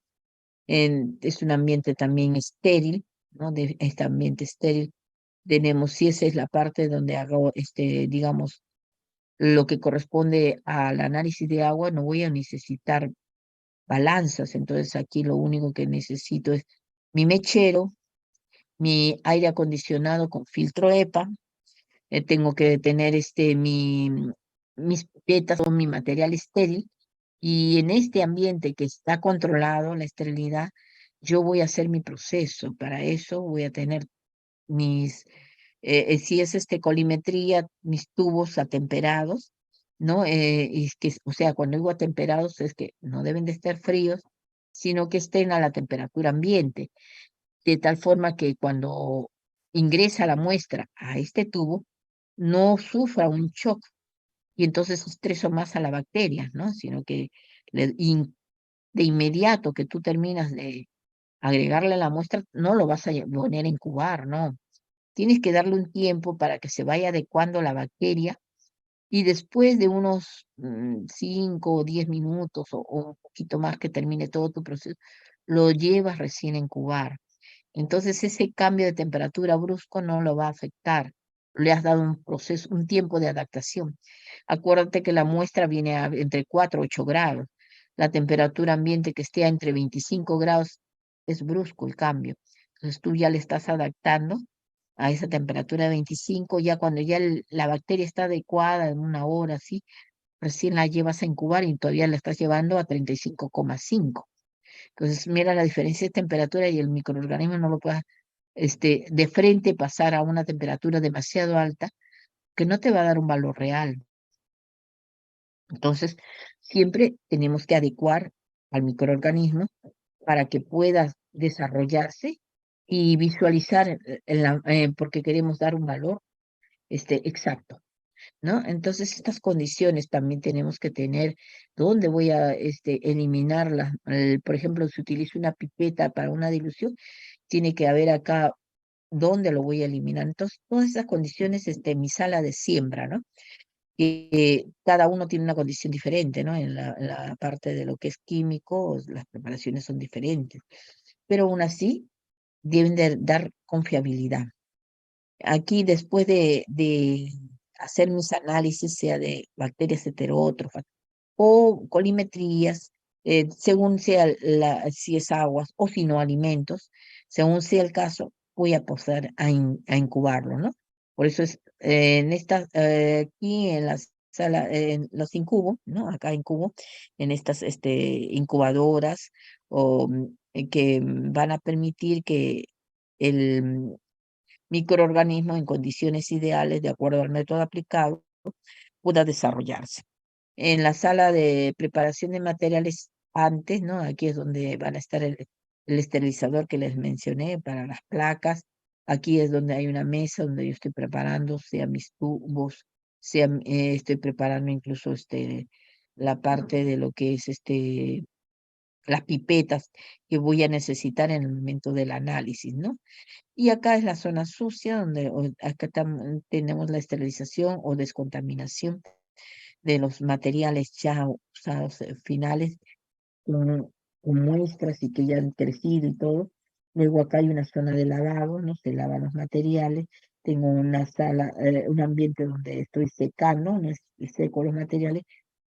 es un ambiente también estéril, ¿no? De este ambiente estéril tenemos, si esa es la parte donde hago, digamos, lo que corresponde al análisis de agua, no voy a necesitar balanzas, entonces aquí lo único que necesito es mi mechero, mi aire acondicionado con filtro EPA, tengo que tener mis pipetas o mi material estéril, y en este ambiente que está controlado, la esterilidad, yo voy a hacer mi proceso. Para eso voy a tener si es colimetría, mis tubos atemperados, ¿no? Y o sea, cuando digo atemperados es que no deben de estar fríos, sino que estén a la temperatura ambiente, de tal forma que cuando ingresa la muestra a este tubo, no sufra un shock y entonces estreso más a la bacteria, ¿no? Sino que de inmediato que tú terminas de agregarle a la muestra, no lo vas a poner a incubar, ¿no? Tienes que darle un tiempo para que se vaya adecuando la bacteria, y después de unos 5 o 10 minutos o un poquito más que termine todo tu proceso, lo llevas recién a incubar. Entonces ese cambio de temperatura brusco no lo va a afectar. Le has dado un proceso, un tiempo de adaptación. Acuérdate que la muestra viene entre 4 y 8 grados. La temperatura ambiente que esté entre 25 grados es brusco el cambio. Entonces tú ya le estás adaptando a esa temperatura de 25, ya cuando ya la bacteria está adecuada en una hora, así, recién la llevas a incubar y todavía la estás llevando a 35,5. Entonces, mira la diferencia de temperatura, y el microorganismo no lo puede de frente pasar a una temperatura demasiado alta que no te va a dar un valor real. Entonces, siempre tenemos que adecuar al microorganismo para que pueda desarrollarse y visualizar, porque queremos dar un valor exacto, ¿no? Entonces, estas condiciones también tenemos que tener. ¿Dónde voy a eliminarlas? Por ejemplo, si utilizo una pipeta para una dilución, tiene que haber acá dónde lo voy a eliminar. Entonces, todas esas condiciones, mi sala de siembra, ¿no? Cada uno tiene una condición diferente, ¿no? En la parte de lo que es químico, las preparaciones son diferentes, pero aún así deben de dar confiabilidad. Aquí, después de hacer mis análisis, sea de bacterias heterótrofas o colimetrías, según sea si es aguas o si no alimentos, según sea el caso, voy a pasar a incubarlo, ¿no? Por eso aquí en la sala, los incubo, ¿no? Acá incubo en estas incubadoras que van a permitir que el microorganismo en condiciones ideales de acuerdo al método aplicado pueda desarrollarse. En la sala de preparación de materiales antes, ¿no? Aquí es donde van a estar el esterilizador que les mencioné para las placas. Aquí es donde hay una mesa donde yo estoy preparando, sea mis tubos, sea estoy preparando incluso la parte de lo que es las pipetas que voy a necesitar en el momento del análisis, ¿no? Y acá es la zona sucia, donde acá tenemos la esterilización o descontaminación de los materiales ya usados finales con, con muestras y que ya han crecido y todo. Luego acá hay una zona de lavado, ¿no? Se lavan los materiales. Tengo una sala, un ambiente donde estoy secando, ¿no? Seco los materiales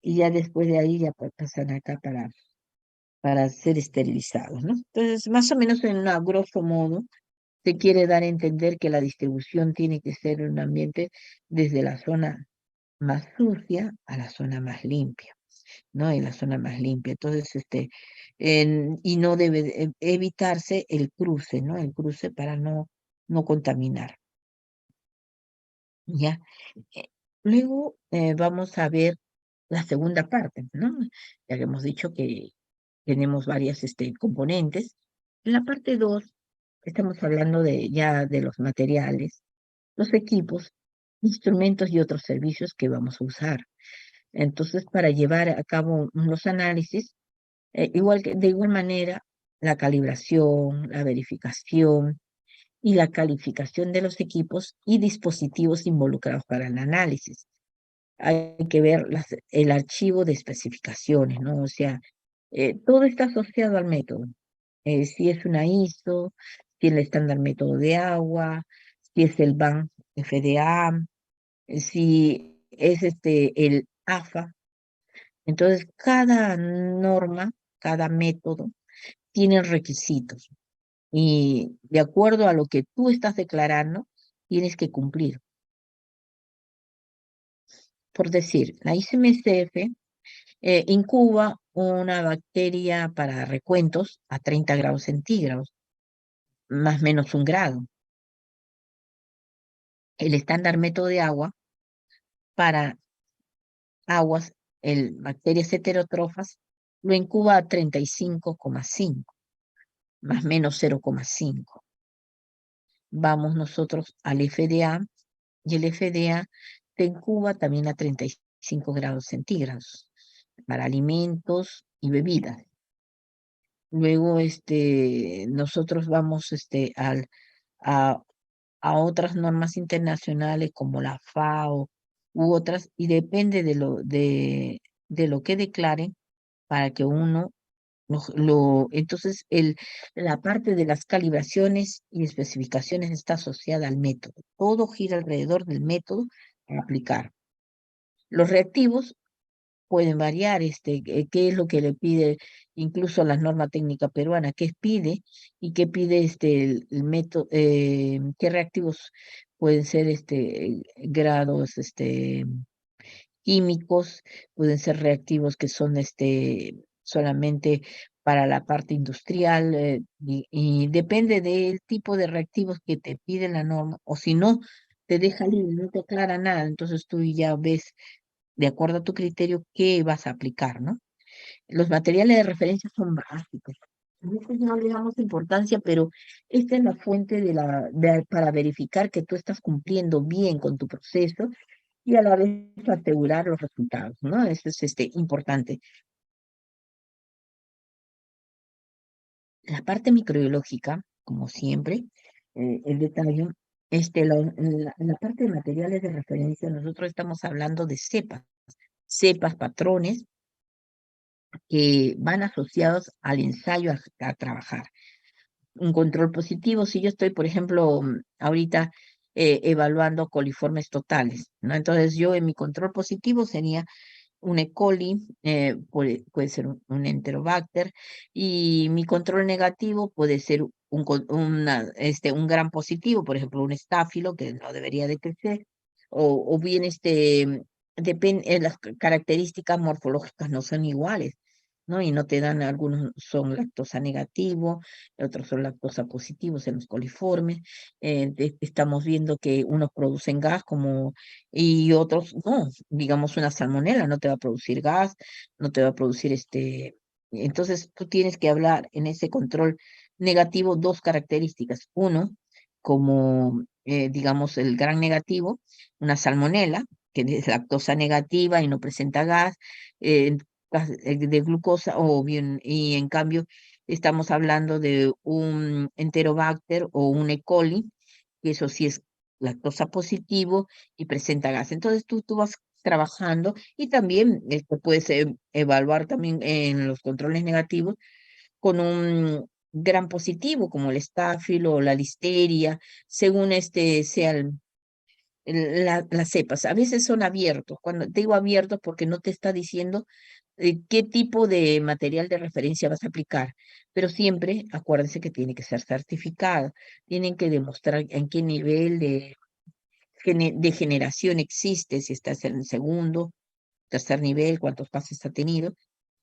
y ya después de ahí ya pasan acá para ser esterilizados, ¿no? Entonces, más o menos a grosso modo, se quiere dar a entender que la distribución tiene que ser en un ambiente desde la zona más sucia a la zona más limpia, ¿no? En la zona más limpia. Entonces, y no debe evitarse el cruce, ¿no? El cruce para no contaminar, ¿ya? Eh, Luego vamos a ver la segunda parte, ¿no? Ya que hemos dicho que tenemos varias componentes. En la parte 2 estamos hablando ya de los materiales, los equipos, instrumentos y otros servicios que vamos a usar. Entonces, para llevar a cabo los análisis, de igual manera, la calibración, la verificación y la calificación de los equipos y dispositivos involucrados para el análisis. Hay que ver el archivo de especificaciones, ¿no? O sea, todo está asociado al método. Si es una ISO, si es el estándar método de agua, si es el BAN FDA, si es el AFA. Entonces, cada norma, cada método tiene requisitos y de acuerdo a lo que tú estás declarando, tienes que cumplir. Por decir, la ICMCF incuba una bacteria para recuentos a 30 grados centígrados, más o menos 1 grado. El estándar método de agua para aguas, bacterias heterótrofas, lo incuba a 35,5, más o menos 0,5. Vamos nosotros al FDA y el FDA te incuba también a 35 grados centígrados para alimentos y bebidas. Luego, nosotros vamos a, a otras normas internacionales como la FAO u otras, y depende de lo que declaren para que uno entonces la parte de las calibraciones y especificaciones está asociada al método. Todo gira alrededor del método a aplicar. Los reactivos pueden variar, qué es lo que le pide incluso la norma técnica peruana, qué pide y qué pide el método, qué reactivos pueden ser grados químicos, pueden ser reactivos que son solamente para la parte industrial, y depende del tipo de reactivos que te pide la norma, o si no, te deja libre, no te aclara nada, entonces tú ya ves de acuerdo a tu criterio, qué vas a aplicar, ¿no? Los materiales de referencia son básicos. A veces no le damos importancia, pero esta es la fuente para verificar que tú estás cumpliendo bien con tu proceso y a la vez asegurar los resultados, ¿no? Eso es importante. La parte microbiológica, como siempre, el detalle, la parte de materiales de referencia, nosotros estamos hablando de cepas, patrones, que van asociados al ensayo a trabajar. Un control positivo, si yo estoy, por ejemplo, ahorita evaluando coliformes totales, ¿no? Entonces yo en mi control positivo sería un E. coli, puede ser un Enterobacter, y mi control negativo puede ser un gran positivo, por ejemplo, un estáfilo que no debería de crecer, o bien depende, las características morfológicas no son iguales, ¿no? Y no te dan, algunos son lactosa negativo, otros son lactosa positivos en los coliformes. Estamos viendo que unos producen gas como, y otros no. Digamos, una salmonela no te va a producir gas, no te va a producir entonces tú tienes que hablar en ese control negativo dos características. Uno, como digamos el gran negativo, una salmonela, que es lactosa negativa y no presenta gas, eh, de glucosa, o bien, y en cambio estamos hablando de un Enterobacter o un E. coli, que eso sí es lactosa positivo y presenta gas. Entonces tú vas trabajando, y también puedes evaluar también en los controles negativos con un gran positivo como el estáfilo o la listeria, según sea las cepas. A veces son abiertos. Cuando te digo abiertos, porque no te está diciendo qué tipo de material de referencia vas a aplicar, pero siempre acuérdense que tiene que ser certificado, tienen que demostrar en qué nivel de generación existe, si estás en el segundo, tercer nivel, cuántos pases ha tenido,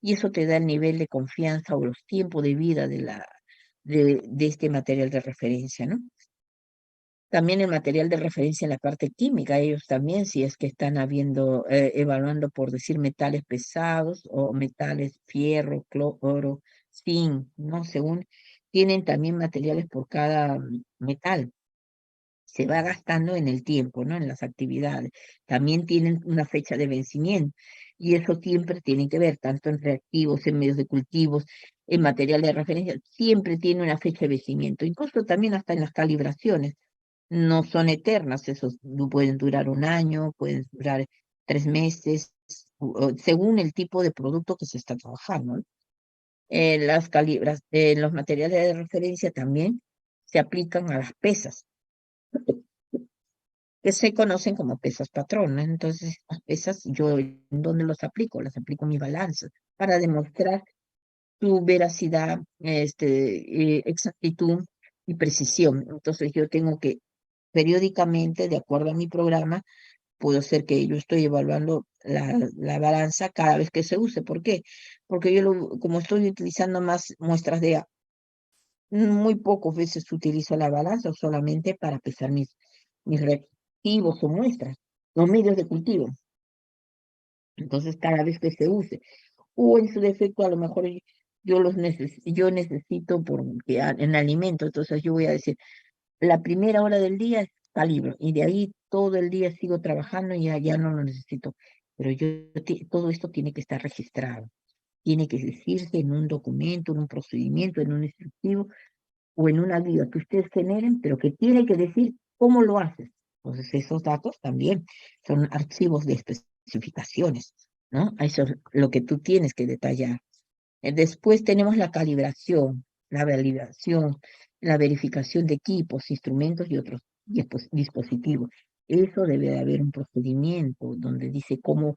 y eso te da el nivel de confianza o los tiempos de vida de este material de referencia, ¿no? También el material de referencia en la parte química, ellos también, si es que están evaluando, por decir, metales pesados o metales, fierro, cloro, zinc, ¿no? Según, tienen también materiales por cada metal. Se va gastando en el tiempo, ¿no? En las actividades. También tienen una fecha de vencimiento, y eso siempre tiene que ver, tanto en reactivos, en medios de cultivos, en material de referencia, siempre tiene una fecha de vencimiento, incluso también hasta en las calibraciones. No son eternas, esos pueden durar un año, pueden durar 3 meses, según el tipo de producto que se está trabajando, ¿no? Los materiales de referencia también se aplican a las pesas, que se conocen como pesas patronas. Entonces, las pesas, yo, ¿en dónde los aplico? Las aplico en mi balanza para demostrar tu veracidad, exactitud y precisión. Entonces, yo tengo que periódicamente, de acuerdo a mi programa, puedo ser que yo estoy evaluando la balanza cada vez que se use. ¿Por qué? Porque como estoy utilizando más muestras de muy pocas veces utilizo la balanza solamente para pesar mis reactivos o muestras, los medios de cultivo. Entonces, cada vez que se use, o en su defecto, a lo mejor yo necesito porque en alimento, entonces yo voy a decir, la primera hora del día calibro, y de ahí todo el día sigo trabajando y ya no lo necesito. Pero todo esto tiene que estar registrado, tiene que decirse en un documento, en un procedimiento, en un instructivo o en una guía que ustedes generen, pero que tiene que decir cómo lo haces. Entonces, esos datos también son archivos de especificaciones, ¿no? Eso es lo que tú tienes que detallar. Después tenemos la calibración, la validación, la verificación de equipos, instrumentos y otros dispositivos. Eso debe de haber un procedimiento donde dice cómo,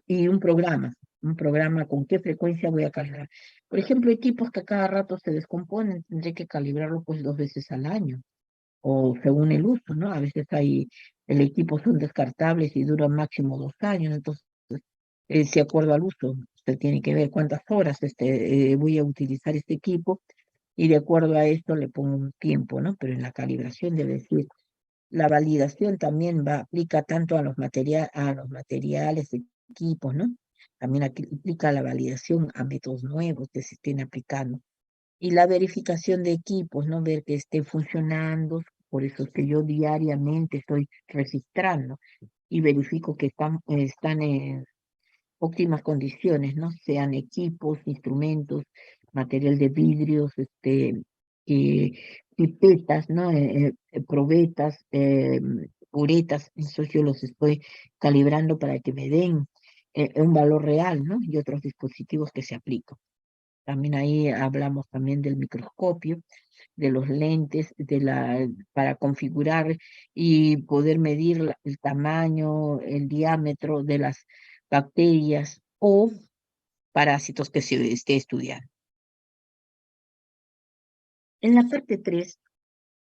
y un programa con qué frecuencia voy a calibrar. Por ejemplo, equipos que a cada rato se descomponen, tendré que calibrarlo pues 2 veces al año, o según el uso, ¿no? A veces el equipo son descartables y duran máximo 2 años, entonces de acuerdo al uso, usted tiene que ver cuántas horas voy a utilizar este equipo, y de acuerdo a esto le pongo un tiempo, ¿no? Pero en la calibración debe decir, la validación también aplica tanto a los materiales, equipos, ¿no? También aplica la validación a métodos nuevos que se estén aplicando. Y la verificación de equipos, ¿no? Ver que estén funcionando, por eso es que yo diariamente estoy registrando y verifico que están en óptimas condiciones, ¿no? Sean equipos, instrumentos, material de vidrios, eh, pipetas, ¿no? Probetas, uretas, eso yo los estoy calibrando para que me den un valor real, ¿no? Y otros dispositivos que se aplican. También ahí hablamos también del microscopio, de los lentes, para configurar y poder medir el tamaño, el diámetro de las bacterias o parásitos que se esté estudiando. En la parte 3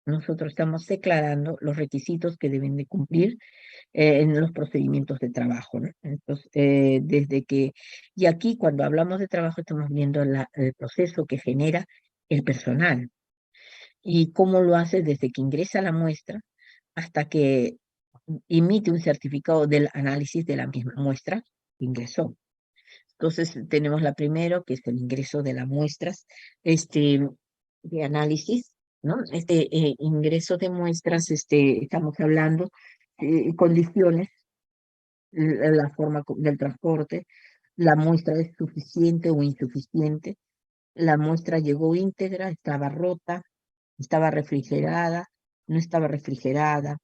nosotros estamos declarando los requisitos que deben de cumplir en los procedimientos de trabajo, ¿no? Entonces, y aquí cuando hablamos de trabajo estamos viendo el proceso que genera el personal y cómo lo hace desde que ingresa la muestra hasta que emite un certificado del análisis de la misma muestra que ingresó. Entonces tenemos la primero, que es el ingreso de las muestras de análisis, ¿no? Ingreso de muestras, estamos hablando condiciones, la forma del transporte, la muestra es suficiente o insuficiente, la muestra llegó íntegra, estaba rota, estaba refrigerada, no estaba refrigerada,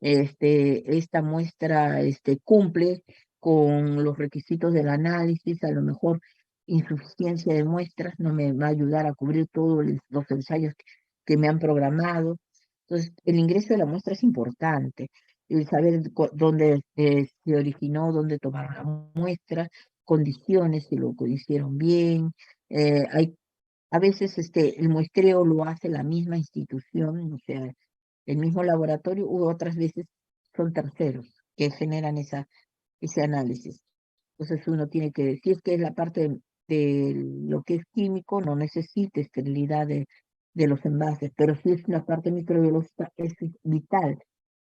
esta muestra cumple con los requisitos del análisis, a lo mejor insuficiencia de muestras no me va a ayudar a cubrir todos los ensayos que me han programado. Entonces, el ingreso de la muestra es importante, el saber dónde se originó, dónde tomaron la muestra, condiciones, si lo hicieron bien. Hay a veces el muestreo lo hace la misma institución, o sea, el mismo laboratorio, u otras veces son terceros que generan ese análisis. Entonces uno tiene que, si es que es la parte de lo que es químico, no necesita esterilidad de los envases, pero si es la parte microbiológica, es vital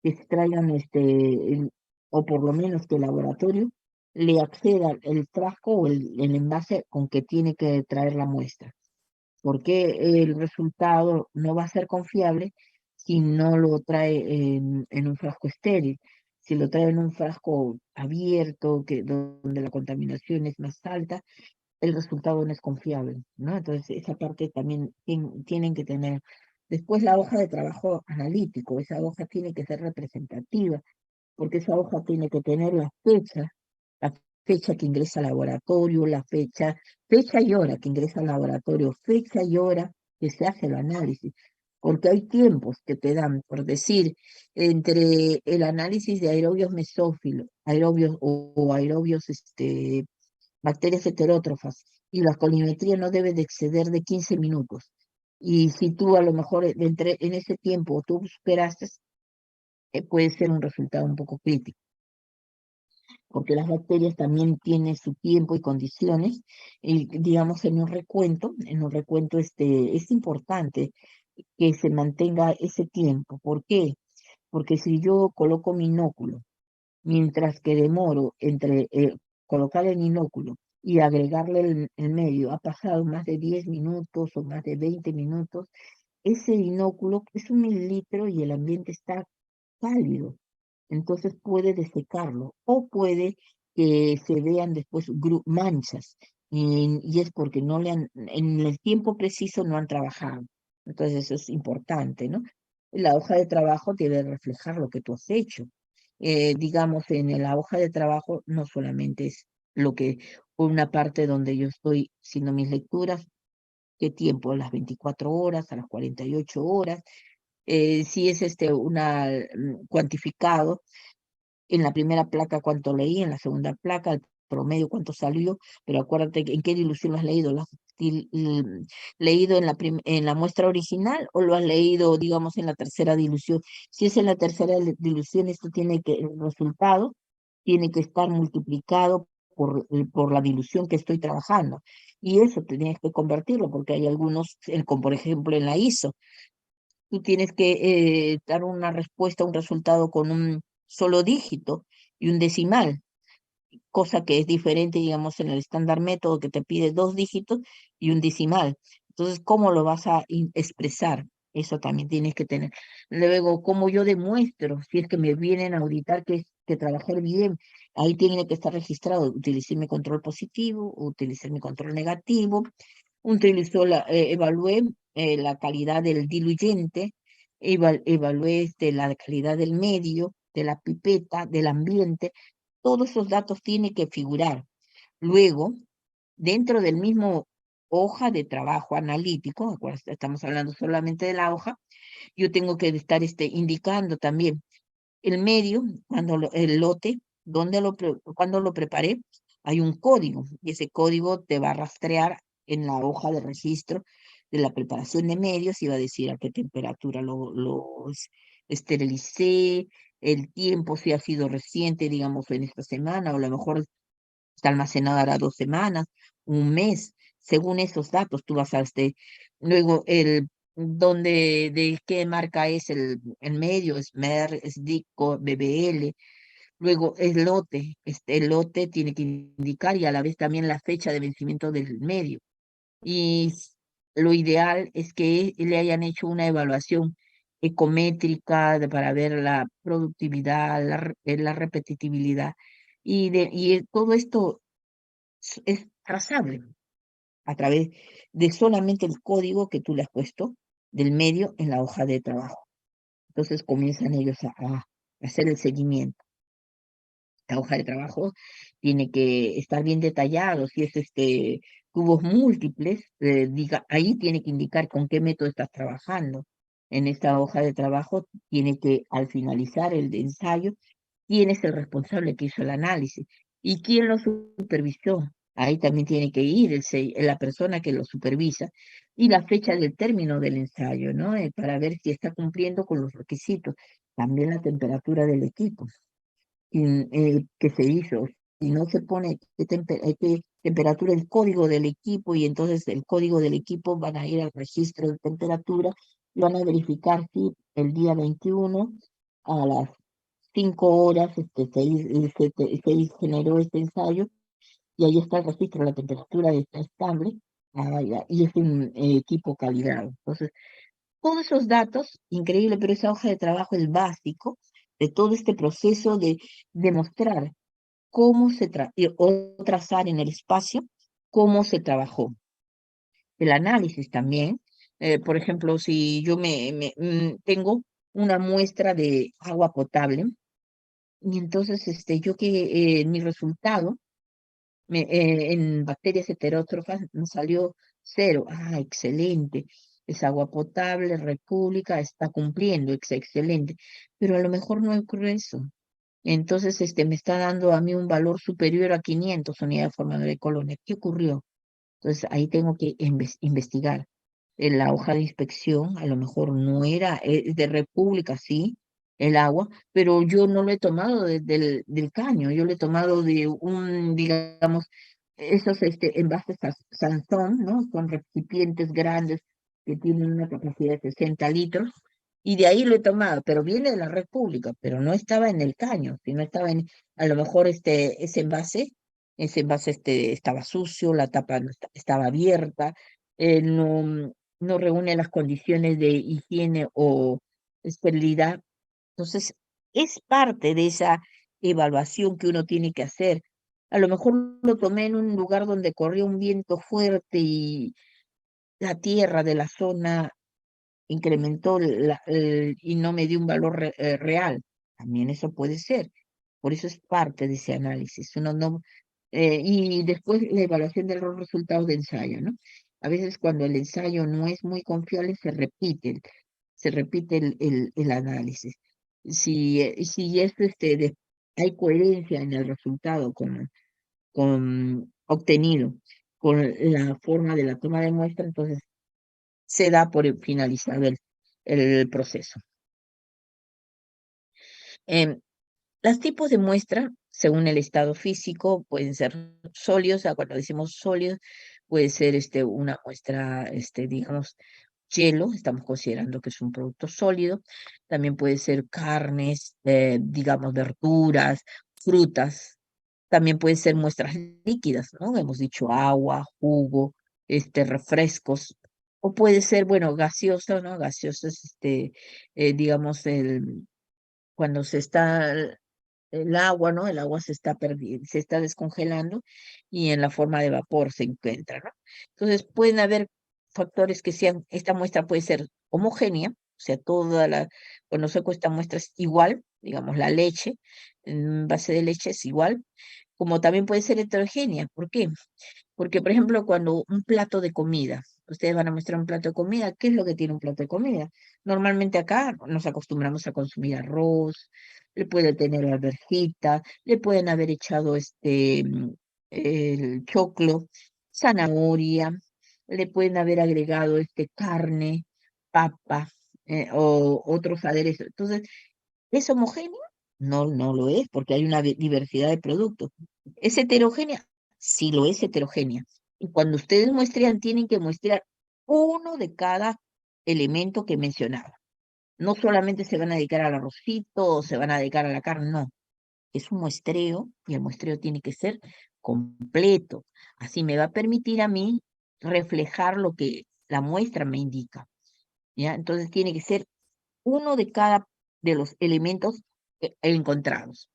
que se traigan, o por lo menos que el laboratorio le acceda el frasco o el envase con que tiene que traer la muestra, porque el resultado no va a ser confiable si no lo trae en un frasco estéril. Si lo trae en un frasco abierto, donde la contaminación es más alta, el resultado no es confiable, ¿no? Entonces, esa parte también tienen que tener. Después, la hoja de trabajo analítico, esa hoja tiene que ser representativa, porque esa hoja tiene que tener la fecha que ingresa al laboratorio, fecha y hora que ingresa al laboratorio, fecha y hora que se hace el análisis, porque hay tiempos que te dan, por decir, entre el análisis de aerobios mesófilos, aerobios o aerobios, bacterias heterótrofas, y la colimetría no debe de exceder de 15 minutos. Y si tú a lo mejor en ese tiempo tú superaste, puede ser un resultado un poco crítico, porque las bacterias también tienen su tiempo y condiciones, y digamos en un recuento es importante que se mantenga ese tiempo. ¿Por qué? Porque si yo coloco mi inóculo, mientras que demoro entre colocar el inóculo y agregarle el medio, ha pasado más de 10 minutos o más de 20 minutos, ese inóculo es 1 mililitro y el ambiente está cálido, entonces puede desecarlo o puede que se vean después manchas y es porque no le han, en el tiempo preciso no han trabajado. Entonces eso es importante, ¿no? La hoja de trabajo debe reflejar lo que tú has hecho. Digamos, en la hoja de trabajo no solamente es lo que, una parte donde yo estoy haciendo mis lecturas, qué tiempo, a las 24 horas, a las 48 horas, si es cuantificado en la primera placa cuánto leí, en la segunda placa el promedio cuánto salió, pero acuérdate en qué dilución lo has leído. ¿Lo has leído en la muestra original o lo has leído, digamos, en la tercera dilución? Si es en la tercera dilución, el resultado tiene que estar multiplicado por la dilución que estoy trabajando. Y eso tienes que convertirlo, porque hay algunos, como por ejemplo en la ISO, tú tienes que dar una respuesta, un resultado con un solo dígito y un decimal, cosa que es diferente, digamos, en el estándar método que te pide 2 dígitos y un decimal. Entonces, ¿cómo lo vas a expresar? Eso también tienes que tener. Luego, ¿cómo yo demuestro si es que me vienen a auditar que trabajar bien? Ahí tiene que estar registrado. Utilicé mi control positivo, utilicé mi control negativo, evalué la calidad del diluyente, evalué la calidad del medio, de la pipeta, del ambiente. Todos esos datos tienen que figurar. Luego, dentro del mismo hoja de trabajo analítico, acuérdense, estamos hablando solamente de la hoja, yo tengo que estar indicando también el medio, el lote, cuando lo preparé, hay un código y ese código te va a rastrear en la hoja de registro de la preparación de medios, iba a decir a qué temperatura esterilicé, el tiempo, si ha sido reciente, digamos, en esta semana, o a lo mejor está almacenada ahora 2 semanas, un mes, según esos datos, tú vas a luego de qué marca es el medio, es MER, es DICO, BBL, luego el lote tiene que indicar y a la vez también la fecha de vencimiento del medio. Y lo ideal es que le hayan hecho una evaluación ecométrica para ver la productividad, la repetitividad. Todo esto es trazable a través de solamente el código que tú le has puesto del medio en la hoja de trabajo. Entonces comienzan ellos a hacer el seguimiento. La hoja de trabajo tiene que estar bien detallado, si es cubos múltiples, ahí tiene que indicar con qué método estás trabajando. En esta hoja de trabajo tiene que, al finalizar el ensayo, quién es el responsable que hizo el análisis y quién lo supervisó. Ahí también tiene que ir la persona que lo supervisa y la fecha del término del ensayo, ¿no? Para ver si está cumpliendo con los requisitos. También la temperatura del equipo que se hizo. Si no se pone qué temperatura, el código del equipo, y entonces el código del equipo van a ir al registro de temperatura y van a verificar si el día 21 a las 5 horas se generó este ensayo y ahí está el registro, la temperatura está estable, ya, y es un equipo calibrado. Entonces, todos esos datos, increíble, pero esa hoja de trabajo es básico de todo este proceso de demostrar o trazar en el espacio cómo se trabajó. El análisis también, por ejemplo, si yo tengo una muestra de agua potable, y entonces yo mi resultado en bacterias heterótrofas me salió 0. Ah, excelente. Es agua potable, república, está cumpliendo, es excelente. Pero a lo mejor no ocurre eso. Entonces, me está dando a mí un valor superior a 500 unidades formadoras de colonia. ¿Qué ocurrió? Entonces, ahí tengo que investigar. En la hoja de inspección, a lo mejor no era de República, sí, el agua, pero yo no lo he tomado del caño, yo lo he tomado de digamos, esos envases Sansón, ¿no? Son recipientes grandes que tienen una capacidad de 60 litros, y de ahí lo he tomado, pero viene de la República, pero no estaba en el caño, sino estaba a lo mejor ese envase estaba sucio, la tapa no estaba abierta, no reúne las condiciones de higiene o esterilidad. Entonces, es parte de esa evaluación que uno tiene que hacer. A lo mejor lo tomé en un lugar donde corría un viento fuerte y la tierra de la zona incrementó y no me dio un valor real. También eso puede ser. Por eso es parte de ese análisis. Uno no, y después la evaluación de los resultados de ensayo, ¿no? A veces cuando el ensayo no es muy confiable, se repite el análisis. Si es hay coherencia en el resultado con obtenido, con la forma de la toma de muestra, entonces se da por finalizado el proceso. Em, Los tipos de muestra, según el estado físico, pueden ser sólidos. Cuando decimos sólidos, puede ser una muestra, digamos, hielo, estamos considerando que es un producto sólido. También puede ser carnes, digamos, verduras, frutas. También pueden ser muestras líquidas, ¿no? Hemos dicho agua, jugo, refrescos. O puede ser, bueno, gaseoso, ¿no? Gaseoso es, digamos, cuando el agua, ¿no? El agua se está descongelando y en la forma de vapor se encuentra, ¿no? Entonces pueden haber factores esta muestra puede ser homogénea, o sea, cuando saco esta muestra es igual, digamos, la leche, en base de leche es igual, como también puede ser heterogénea. ¿Por qué? Porque, por ejemplo, cuando un plato de comida, ustedes van a mostrar un plato de comida, ¿qué es lo que tiene un plato de comida? Normalmente acá nos acostumbramos a consumir arroz, le puede tener alverjita, le pueden haber echado el choclo, zanahoria, le pueden haber agregado carne, papa o otros aderezos. Entonces, ¿es homogéneo? No, no lo es, porque hay una diversidad de productos. ¿Es heterogénea? Sí, lo es heterogénea. Y cuando ustedes muestran, tienen que muestrar uno de cada elemento que mencionaba. No solamente se van a dedicar al arrocito o se van a dedicar a la carne, no. Es un muestreo y el muestreo tiene que ser completo. Así me va a permitir a mí reflejar lo que la muestra me indica. ¿Ya? Entonces tiene que ser uno de cada de los elementos encontrados.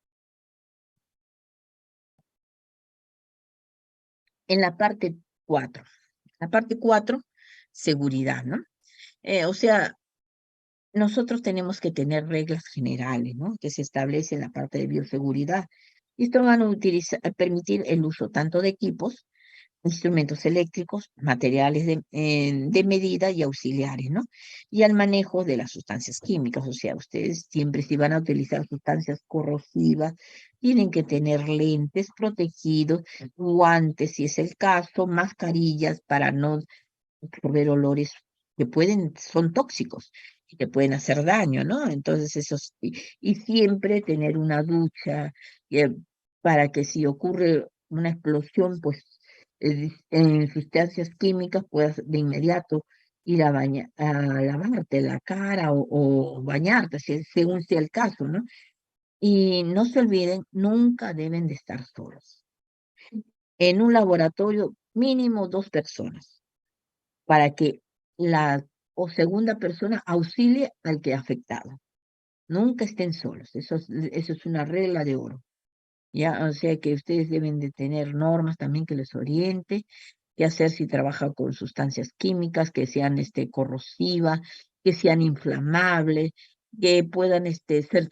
En la parte 4. La parte 4, seguridad, ¿no? O sea, nosotros tenemos que tener reglas generales, ¿no? Que se establecen en la parte de bioseguridad. Y esto van a permitir el uso tanto de equipos, instrumentos eléctricos, materiales de medida y auxiliares, ¿no? Y al manejo de las sustancias químicas. O sea, ustedes siempre si van a utilizar sustancias corrosivas, tienen que tener lentes protegidos, guantes si es el caso, mascarillas para no absorber olores que son tóxicos y que pueden hacer daño, ¿no? Entonces, y siempre tener una ducha para que si ocurre una explosión, pues en sustancias químicas puedas de inmediato ir a lavarte la cara o bañarte, según sea el caso, ¿no? Y no se olviden, nunca deben de estar solos. En un laboratorio, mínimo 2 personas para que la o segunda persona auxilie al que ha afectado. Nunca estén solos, eso es una regla de oro. Ya, o sea que ustedes deben de tener normas también que les oriente, qué hacer si trabaja con sustancias químicas que sean corrosivas, que sean inflamables, que puedan ser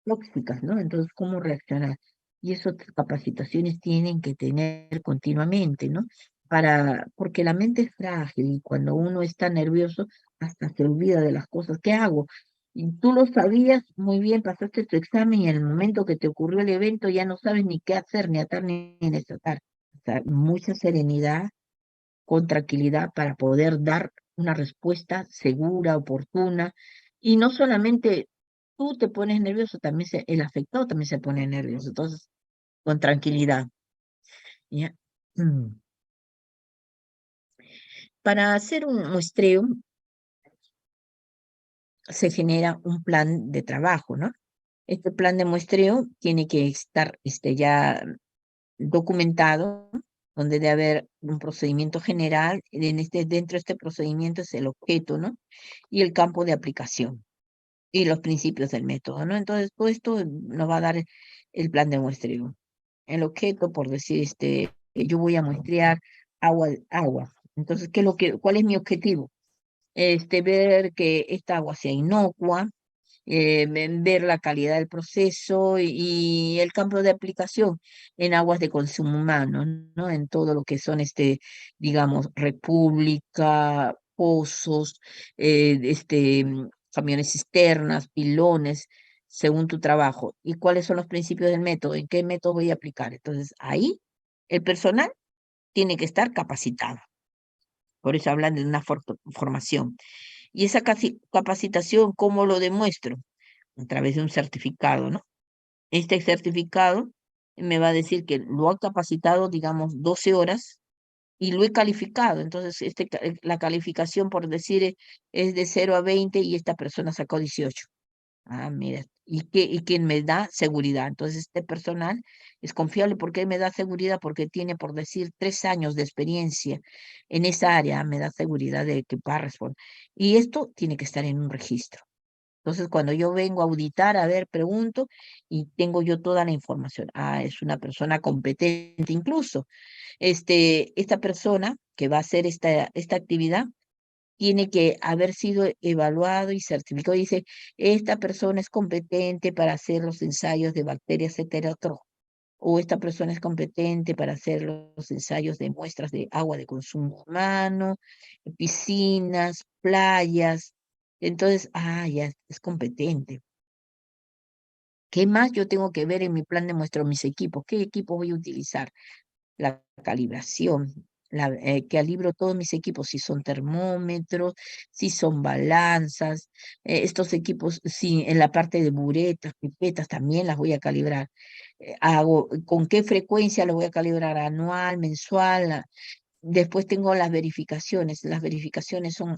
tóxicas, ¿no? Entonces, ¿cómo reaccionar? Y esas capacitaciones tienen que tener continuamente, ¿no? Porque la mente es frágil y cuando uno está nervioso, hasta se olvida de las cosas. ¿Qué hago? Y tú lo sabías muy bien, pasaste tu examen y en el momento que te ocurrió el evento ya no sabes ni qué hacer, ni atar ni desatar. O sea, mucha serenidad, con tranquilidad para poder dar una respuesta segura, oportuna. Y no solamente tú te pones nervioso, también el afectado también se pone nervioso. Entonces, con tranquilidad. ¿Ya? Mm. Para hacer un muestreo se genera un plan de trabajo, ¿no? Este plan de muestreo tiene que estar ya documentado, donde debe haber un procedimiento general. Dentro de este procedimiento es el objeto, ¿no? Y el campo de aplicación y los principios del método, ¿no? Entonces, todo esto nos va a dar el plan de muestreo. El objeto, por decir, yo voy a muestrear agua. Entonces, ¿cuál es mi objetivo? Ver que esta agua sea inocua, ver la calidad del proceso y el campo de aplicación en aguas de consumo humano, ¿no? En todo lo que son, digamos, república, pozos, camiones cisternas, pilones, según tu trabajo. ¿Y cuáles son los principios del método? ¿En qué método voy a aplicar? Entonces, ahí el personal tiene que estar capacitado. Por eso hablan de una formación. Y esa capacitación, ¿cómo lo demuestro? A través de un certificado, ¿no? Este certificado me va a decir que lo ha capacitado, digamos, 12 horas y lo he calificado. Entonces, la calificación, por decir, es de 0 a 20 y esta persona sacó 18. Ah, mira, y quién me da seguridad. Entonces, este personal es confiable. ¿Por qué me da seguridad? Porque tiene, por decir, 3 años de experiencia en esa área, me da seguridad de que va a responder. Y esto tiene que estar en un registro. Entonces, cuando yo vengo a auditar, a ver, pregunto y tengo yo toda la información. Ah, es una persona competente. Incluso, esta persona que va a hacer esta actividad tiene que haber sido evaluado y certificado. Dice, esta persona es competente para hacer los ensayos de bacterias heterotróficas, o esta persona es competente para hacer los ensayos de muestras de agua de consumo humano, piscinas, playas. Entonces, ya es competente. ¿Qué más yo tengo que ver en mi plan de muestra mis equipos? ¿Qué equipo voy a utilizar? La calibración, calibro todos mis equipos, si son termómetros, si son balanzas, estos equipos, si en la parte de buretas, pipetas, también las voy a calibrar. Hago, ¿con qué frecuencia lo voy a calibrar? Anual, mensual. Después tengo las verificaciones son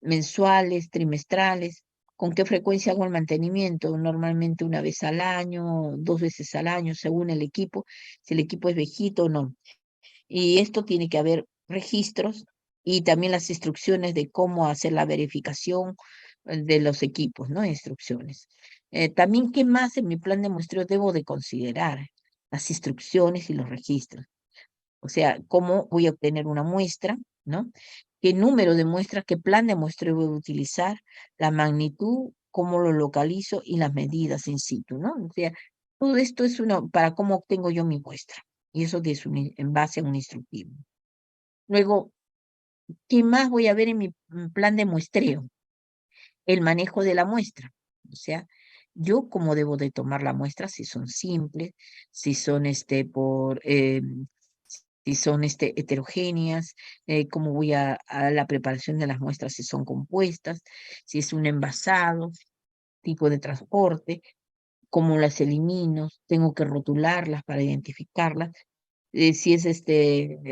mensuales, trimestrales. ¿Con qué frecuencia hago el mantenimiento? Normalmente una vez al año, dos veces al año, según el equipo, si el equipo es viejito o no. Y esto tiene que haber registros y también las instrucciones de cómo hacer la verificación de los equipos, ¿no? Instrucciones. También, ¿qué más en mi plan de muestreo debo de considerar? Las instrucciones y los registros. O sea, cómo voy a obtener una muestra, ¿no? ¿Qué número de muestra, qué plan de muestreo voy a utilizar? La magnitud, cómo lo localizo y las medidas in situ, ¿no? O sea, todo esto es para cómo obtengo yo mi muestra. Y eso en base a un instructivo. Luego, ¿qué más voy a ver en mi plan de muestreo? El manejo de la muestra. O sea, yo cómo debo de tomar la muestra, si son simples, si son si son heterogéneas, cómo voy a la preparación de las muestras, si son compuestas, si es un envasado, tipo de transporte, cómo las elimino, tengo que rotularlas para identificarlas, si es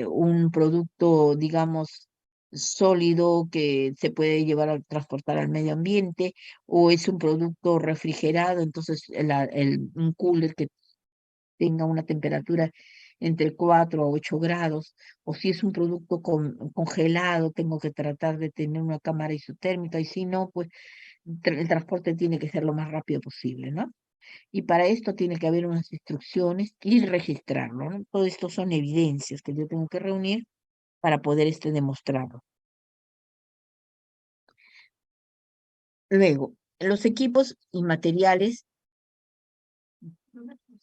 un producto, digamos, sólido que se puede llevar a transportar al medio ambiente, o es un producto refrigerado, entonces un cooler que tenga una temperatura entre 4 a 8 grados, o si es un producto congelado, tengo que tratar de tener una cámara isotérmica, y si no, pues el transporte tiene que ser lo más rápido posible, ¿no? Y para esto tiene que haber unas instrucciones y registrarlo, ¿no? Todo esto son evidencias que yo tengo que reunir para poder demostrarlo. Luego, los equipos y materiales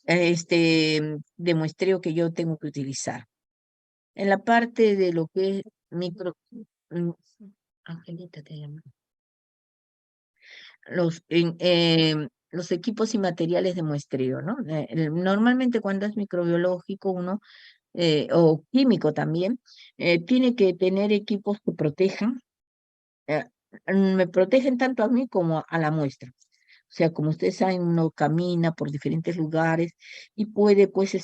de muestreo que yo tengo que utilizar. En la parte de lo que es mm, Angelita te llamo. Los equipos y materiales de muestreo, ¿no? Normalmente cuando es microbiológico o químico también, tiene que tener equipos que protejan, eh, me protegen tanto a mí como a la muestra. O sea, como ustedes saben, uno camina por diferentes lugares y puede, pues,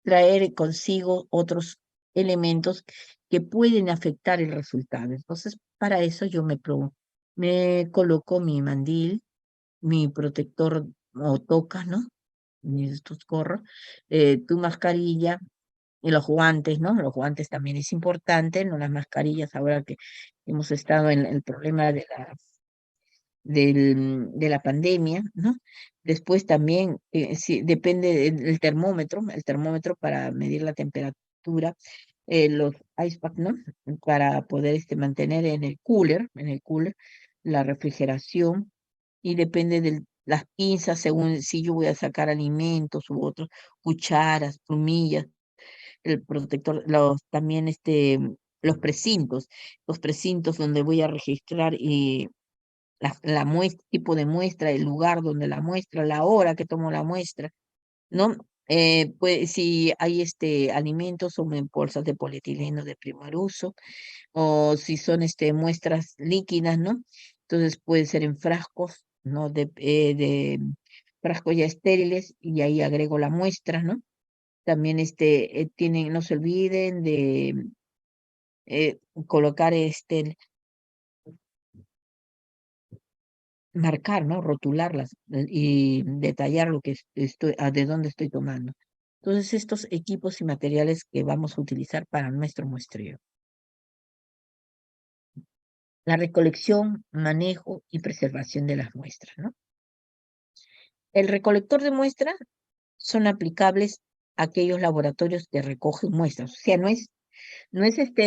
traer consigo otros elementos que pueden afectar el resultado. Entonces, para eso yo me coloco mi mandil, mi protector o toca, ¿no? Estos gorros, tu mascarilla y los guantes, ¿no? Los guantes también es importante, no las mascarillas, ahora que hemos estado en el problema de la pandemia, ¿no? Después también, sí, depende del el termómetro para medir la temperatura, los ice pack, ¿no? Para poder mantener en el cooler, la refrigeración, y depende de las pinzas, según si yo voy a sacar alimentos u otros, cucharas, plumillas, el protector, también los precintos donde voy a registrar y tipo de muestra, el lugar donde la muestra, la hora que tomo la muestra, ¿no? Pues si hay alimentos o en bolsas de polietileno de primer uso, o si son muestras líquidas, ¿no? Entonces puede ser en frascos, ¿no? De frascos ya estériles, y ahí agrego la muestra, ¿no? También no se olviden de colocar marcar, ¿no? Rotularlas y detallar lo que de dónde estoy tomando. Entonces, estos equipos y materiales que vamos a utilizar para nuestro muestreo. La recolección, manejo y preservación de las muestras, ¿no? El recolector de muestras son aplicables a aquellos laboratorios que recogen muestras. O sea, no es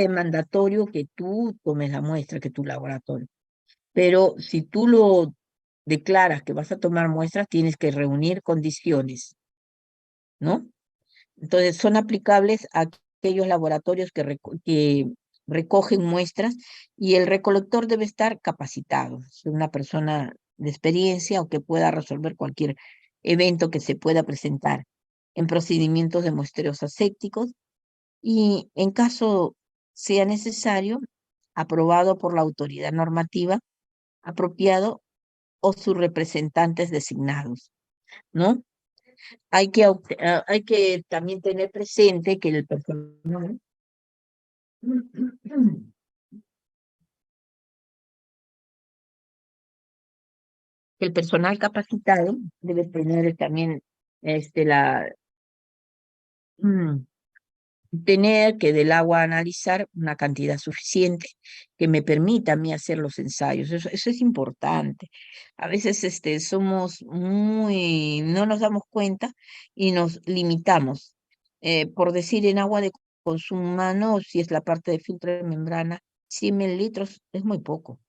mandatorio que tú tomes la muestra, que tu laboratorio. Pero si tú lo declaras que vas a tomar muestras, tienes que reunir condiciones, ¿no? Entonces, son aplicables a aquellos laboratorios que recogen muestras, y el recolector debe estar capacitado, ser una persona de experiencia o que pueda resolver cualquier evento que se pueda presentar en procedimientos de muestreos asépticos, y en caso sea necesario, aprobado por la autoridad normativa apropiado o sus representantes designados, ¿no? Hay que también tener presente que el personal, que el personal capacitado debe tener también la mm, tener que del agua analizar una cantidad suficiente que me permita a mí hacer los ensayos. Eso es importante. A veces somos muy, no nos damos cuenta y nos limitamos. Por decir, en agua de consumo humano, si es la parte de filtro de membrana, 100 mililitros es muy poco.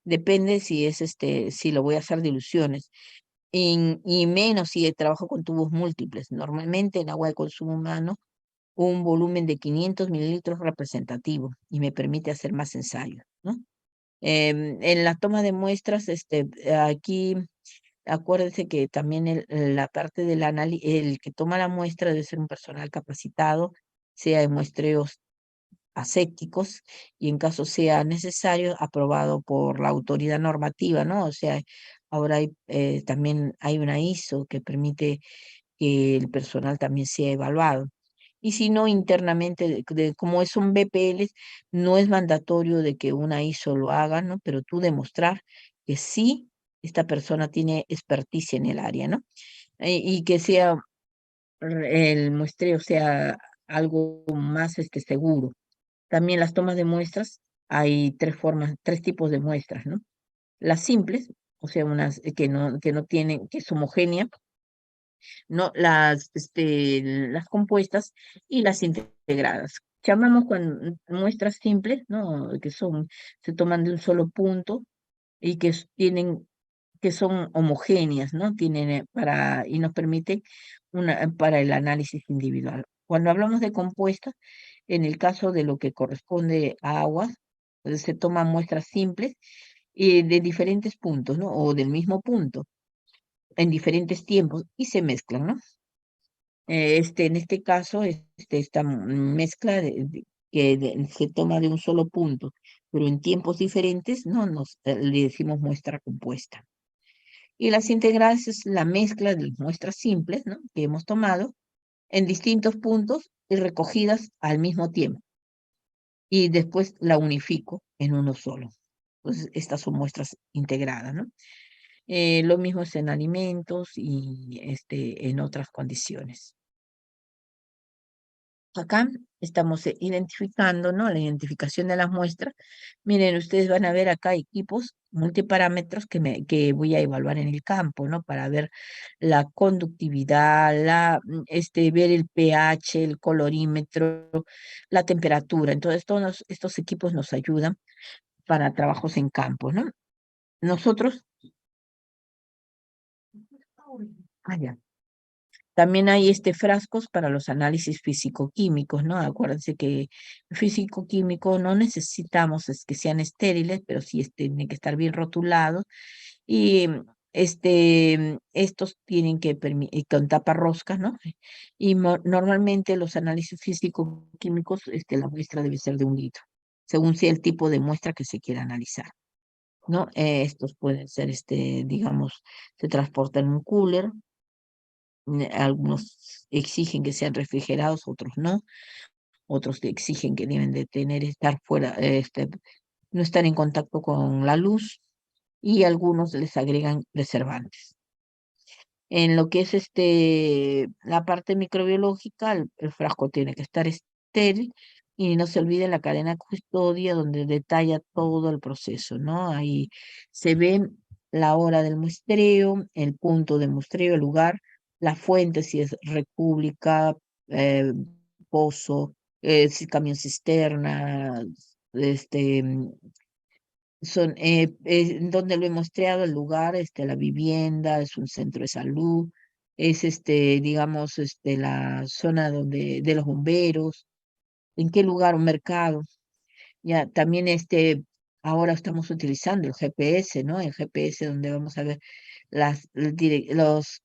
Depende si es si lo voy a hacer diluciones. Y menos si trabajo con tubos múltiples. Normalmente en agua de consumo humano un volumen de 500 mililitros representativo y me permite hacer más ensayos, ¿no? En la toma de muestras, aquí acuérdense que también la parte del análisis, el que toma la muestra debe ser un personal capacitado, sea en muestreos asépticos y en caso sea necesario, aprobado por la autoridad normativa, ¿no? O sea, ahora también hay una ISO que permite que el personal también sea evaluado. Y si no, internamente, como es un BPL, no es mandatorio de que una ISO lo haga, ¿no? Pero tú demostrar que sí, esta persona tiene experticia en el área, ¿no? Y que sea el muestreo sea algo más seguro. También las tomas de muestras, hay tres formas, tres tipos de muestras, ¿no? Las simples, o sea, unas que no tienen, que es homogénea, no las compuestas y las integradas. Llamamos con muestras simples, ¿no? Que se toman de un solo punto y que son homogéneas, ¿no? Y nos permiten para el análisis individual. Cuando hablamos de compuestas, en el caso de lo que corresponde a aguas, pues se toman muestras simples de diferentes puntos, ¿no? O del mismo punto, en diferentes tiempos, y se mezclan, ¿no? En este caso, esta mezcla se toma de un solo punto, pero en tiempos diferentes, no le decimos muestra compuesta. Y las integrales es la mezcla de las muestras simples, ¿no? Que hemos tomado en distintos puntos y recogidas al mismo tiempo. Y después la unifico en uno solo. Entonces, estas son muestras integradas, ¿no? Lo mismo es en alimentos y en otras condiciones. Acá estamos identificando, ¿no? La identificación de las muestras. Miren, ustedes van a ver acá equipos multiparámetros que voy a evaluar en el campo, ¿no? Para ver la conductividad, ver el pH, el colorímetro, la temperatura. Entonces, todos estos equipos nos ayudan para trabajos en campo, ¿no? Nosotros, ah, ya. También hay frascos para los análisis físico-químicos, ¿no? Acuérdense que físico-químico no necesitamos es que sean estériles, pero sí tienen que estar bien rotulados. Y estos tienen con taparroscas, ¿no? Y normalmente los análisis físico-químicos, la muestra debe ser de 1 litro, según sea el tipo de muestra que se quiera analizar, ¿no? Estos pueden ser, digamos, se transportan en un cooler. Algunos exigen que sean refrigerados, otros no. Otros que exigen que deben de estar fuera, no estar en contacto con la luz, y algunos les agregan preservantes. En lo que es la parte microbiológica, el frasco tiene que estar estéril y no se olvide la cadena de custodia donde detalla todo el proceso, ¿no? Ahí se ve la hora del muestreo, el punto de muestreo, el lugar, la fuente, si es república, eh, pozo, si camión cisterna, donde lo he muestreado, el lugar, la vivienda, es un centro de salud, es digamos, la zona de los bomberos, en qué lugar, un mercado. Ya también ahora estamos utilizando el GPS, ¿no? El GPS donde vamos a ver los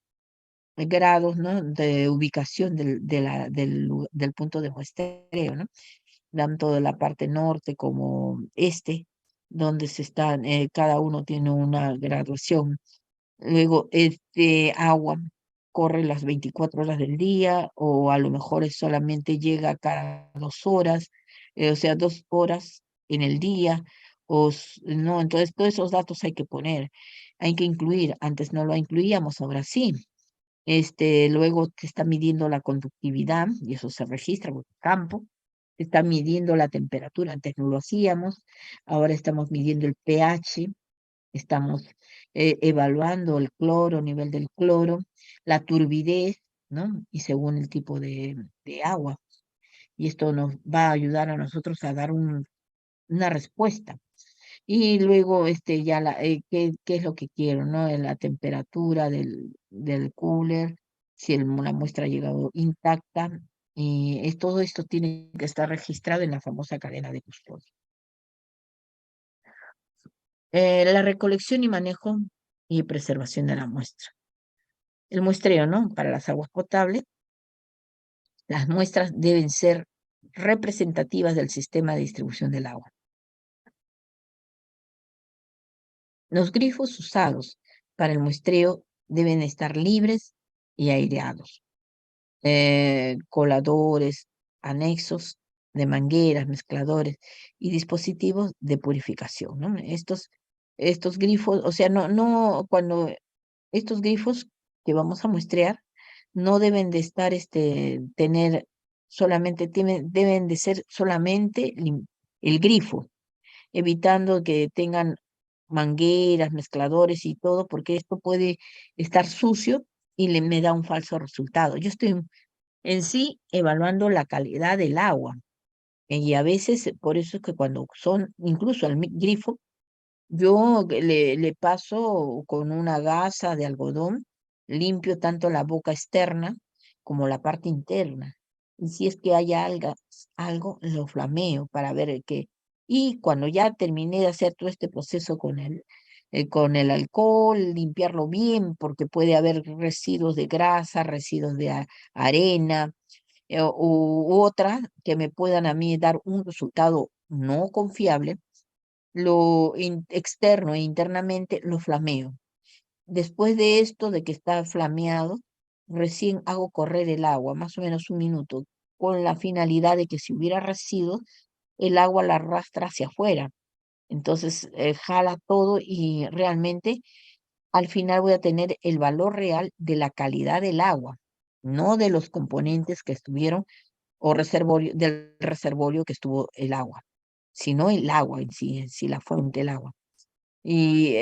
grados, ¿no? De ubicación del punto de muestreo, ¿no? Tanto de la parte norte como este, donde se están, cada uno tiene una graduación. Luego, este agua corre las 24 horas del día, o a lo mejor solamente llega cada 2 horas, o sea, 2 horas en el día, no, entonces todos esos datos hay que poner, hay que incluir. Antes no lo incluíamos, ahora sí. Luego te está midiendo la conductividad, y eso se registra por campo. Te está midiendo la temperatura, antes no lo hacíamos, ahora estamos midiendo el pH, estamos evaluando el cloro, nivel del cloro, la turbidez, ¿no? Y según el tipo de agua. Y esto nos va a ayudar a nosotros a dar una respuesta. Y luego, ya ¿qué es lo que quiero, no? La temperatura del cooler, si la muestra ha llegado intacta, y todo esto tiene que estar registrado en la famosa cadena de custodia. La recolección y manejo y preservación de la muestra. El muestreo, ¿no? Para las aguas potables, las muestras deben ser representativas del sistema de distribución del agua. Los grifos usados para el muestreo deben estar libres y aireados. Coladores, anexos de mangueras, mezcladores y dispositivos de purificación, ¿no? Estos grifos, o sea, cuando estos grifos que vamos a muestrear no deben de estar, deben de ser solamente el grifo, evitando que tengan mangueras, mezcladores y todo, porque esto puede estar sucio y me da un falso resultado. Yo estoy en sí evaluando la calidad del agua, y a veces, por eso es que cuando son, incluso al grifo, yo le paso con una gasa de algodón, limpio tanto la boca externa como la parte interna. Y si es que hay algo, lo flameo para ver qué. Y cuando ya terminé de hacer todo este proceso con el alcohol, limpiarlo bien, porque puede haber residuos de grasa, residuos de arena, u otras que me puedan a mí dar un resultado no confiable, lo externo e internamente lo flameo. Después de esto, de que está flameado, recién hago correr el agua, más o menos 1 minuto, con la finalidad de que si hubiera residuos, el agua la arrastra hacia afuera. Entonces, jala todo, y realmente al final voy a tener el valor real de la calidad del agua, no de los componentes que estuvieron, o del reservorio que estuvo el agua, sino el agua en sí, la fuente del agua. Y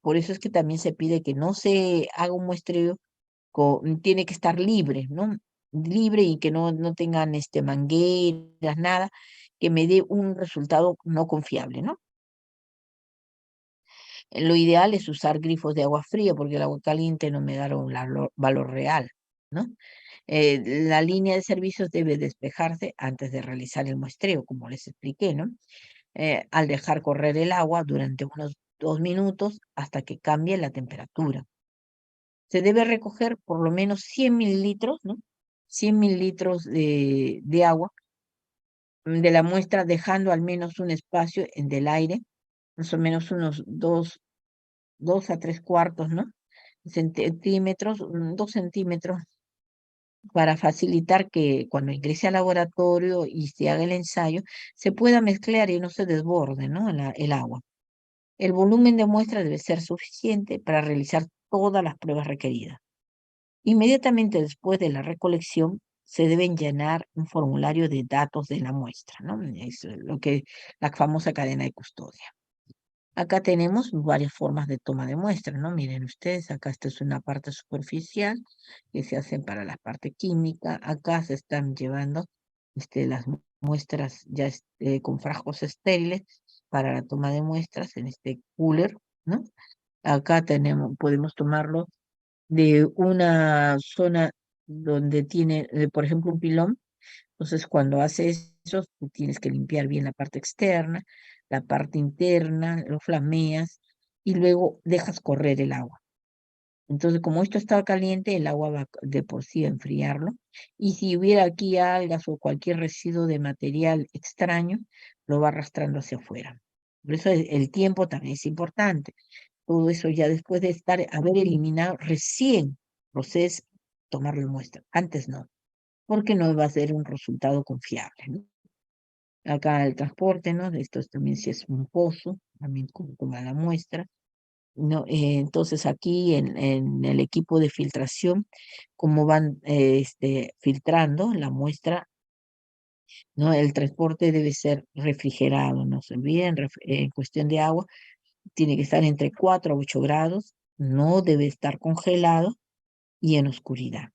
por eso es que también se pide que no se haga un muestreo, tiene que estar libre, ¿no? Libre, y que no tengan mangueras, nada, que me dé un resultado no confiable, ¿no? Lo ideal es usar grifos de agua fría, porque el agua caliente no me da un valor real, ¿no? La línea de servicios debe despejarse antes de realizar el muestreo, como les expliqué, ¿no? Al dejar correr el agua durante unos 2 minutos hasta que cambie la temperatura. Se debe recoger por lo menos 100 mililitros, ¿no? 100 mililitros de agua de la muestra, dejando al menos un espacio del aire, más o menos unos 2 a 3 cuartos, ¿no? Centímetros, 2 centímetros, para facilitar que cuando ingrese al laboratorio y se haga el ensayo, se pueda mezclar y no se desborde, ¿no? El agua. El volumen de muestra debe ser suficiente para realizar todas las pruebas requeridas. Inmediatamente después de la recolección, se deben llenar un formulario de datos de la muestra, ¿no? Es la famosa cadena de custodia. Acá tenemos varias formas de toma de muestras, ¿no? Miren ustedes, acá esta es una parte superficial que se hace para la parte química. Acá se están llevando las muestras ya con frascos estériles para la toma de muestras en este cooler, ¿no? Acá podemos tomarlo de una zona donde tiene, por ejemplo, un pilón. Entonces, cuando haces eso, tú tienes que limpiar bien la parte externa, la parte interna, lo flameas, y luego dejas correr el agua. Entonces, como esto está caliente, el agua va de por sí a enfriarlo. Y si hubiera aquí algas o cualquier residuo de material extraño, lo va arrastrando hacia afuera. Por eso el tiempo también es importante. Todo eso ya después de haber eliminado, recién procedes tomar la muestra. Antes no, porque no va a ser un resultado confiable, ¿no? Acá el transporte, ¿no? Esto también si es un pozo, también como toma la muestra. No, entonces aquí en el equipo de filtración, como van filtrando la muestra, ¿no? El transporte debe ser refrigerado, no se olviden, en cuestión de agua, tiene que estar entre 4 a 8 grados, no debe estar congelado y en oscuridad.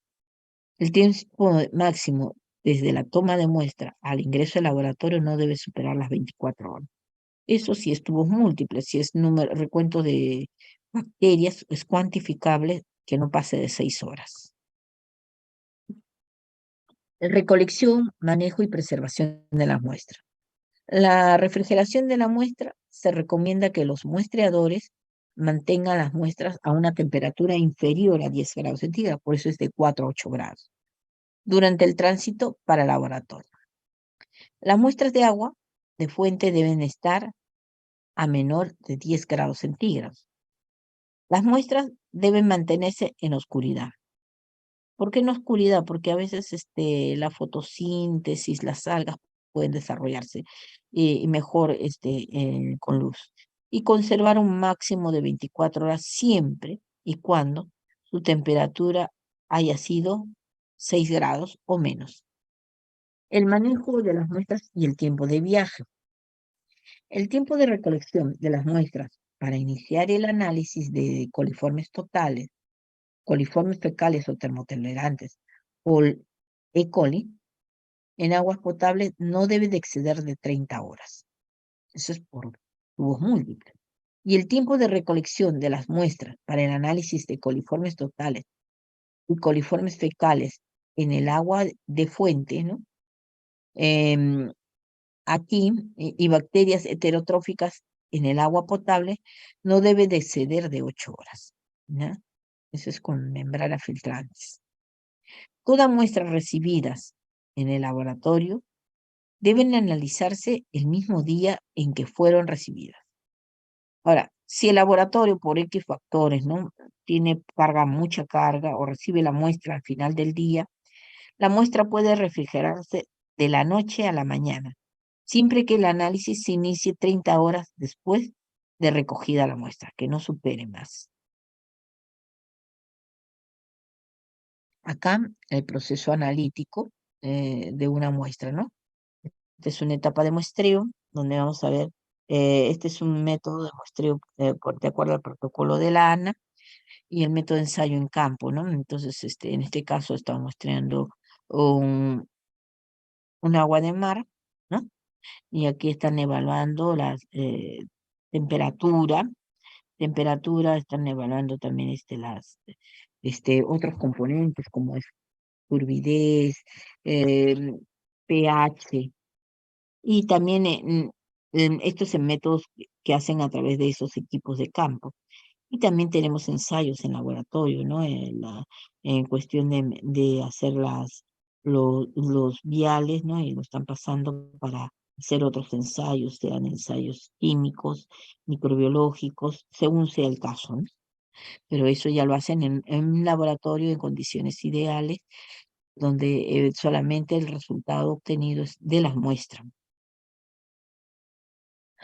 El tiempo máximo desde la toma de muestra al ingreso al laboratorio no debe superar las 24 horas. Eso si es tubos múltiples, si es número, recuento de bacterias, es cuantificable que no pase de 6 horas. Recolección, manejo y preservación de las muestras. La refrigeración de la muestra se recomienda que los muestreadores mantengan las muestras a una temperatura inferior a 10 grados centígrados, por eso es de 4 a 8 grados, durante el tránsito para el laboratorio. Las muestras de agua de fuente deben estar a menor de 10 grados centígrados. Las muestras deben mantenerse en oscuridad. ¿Por qué en oscuridad? Porque a veces la fotosíntesis, las algas pueden desarrollarse y mejor con luz. Y conservar un máximo de 24 horas siempre y cuando su temperatura haya sido 6 grados o menos. El manejo de las muestras y el tiempo de viaje. El tiempo de recolección de las muestras para iniciar el análisis de coliformes totales, coliformes fecales o termotolerantes o el E. coli en aguas potables no debe de exceder de 30 horas. Eso es por tubos múltiples. Y el tiempo de recolección de las muestras para el análisis de coliformes totales y coliformes fecales en el agua de fuente, ¿no? Aquí, y bacterias heterotróficas en el agua potable no debe de exceder de 8 horas, ¿no? Eso es con membrana filtrantes. Todas muestras recibidas en el laboratorio deben analizarse el mismo día en que fueron recibidas. Ahora, si el laboratorio por X factores, ¿no? Tiene mucha carga o recibe la muestra al final del día, la muestra puede refrigerarse de la noche a la mañana, siempre que el análisis se inicie 30 horas después de recogida la muestra, que no supere más. Acá el proceso analítico de una muestra, ¿no? Esta es una etapa de muestreo donde vamos a ver, este es un método de muestreo de acuerdo al protocolo de la ANA y el método de ensayo en campo, ¿no? Entonces, en este caso estamos muestreando un, un agua de mar, ¿no? Y aquí están evaluando la temperatura, están evaluando también otros componentes como es turbidez, eh, pH, y también estos en métodos que hacen a través de esos equipos de campo. Y también tenemos ensayos en laboratorio, ¿no? En cuestión de hacer los viales, ¿no? Y lo están pasando para hacer otros ensayos, sean ensayos químicos, microbiológicos, según sea el caso, ¿no? Pero eso ya lo hacen en un laboratorio en condiciones ideales, donde solamente el resultado obtenido es de las muestras.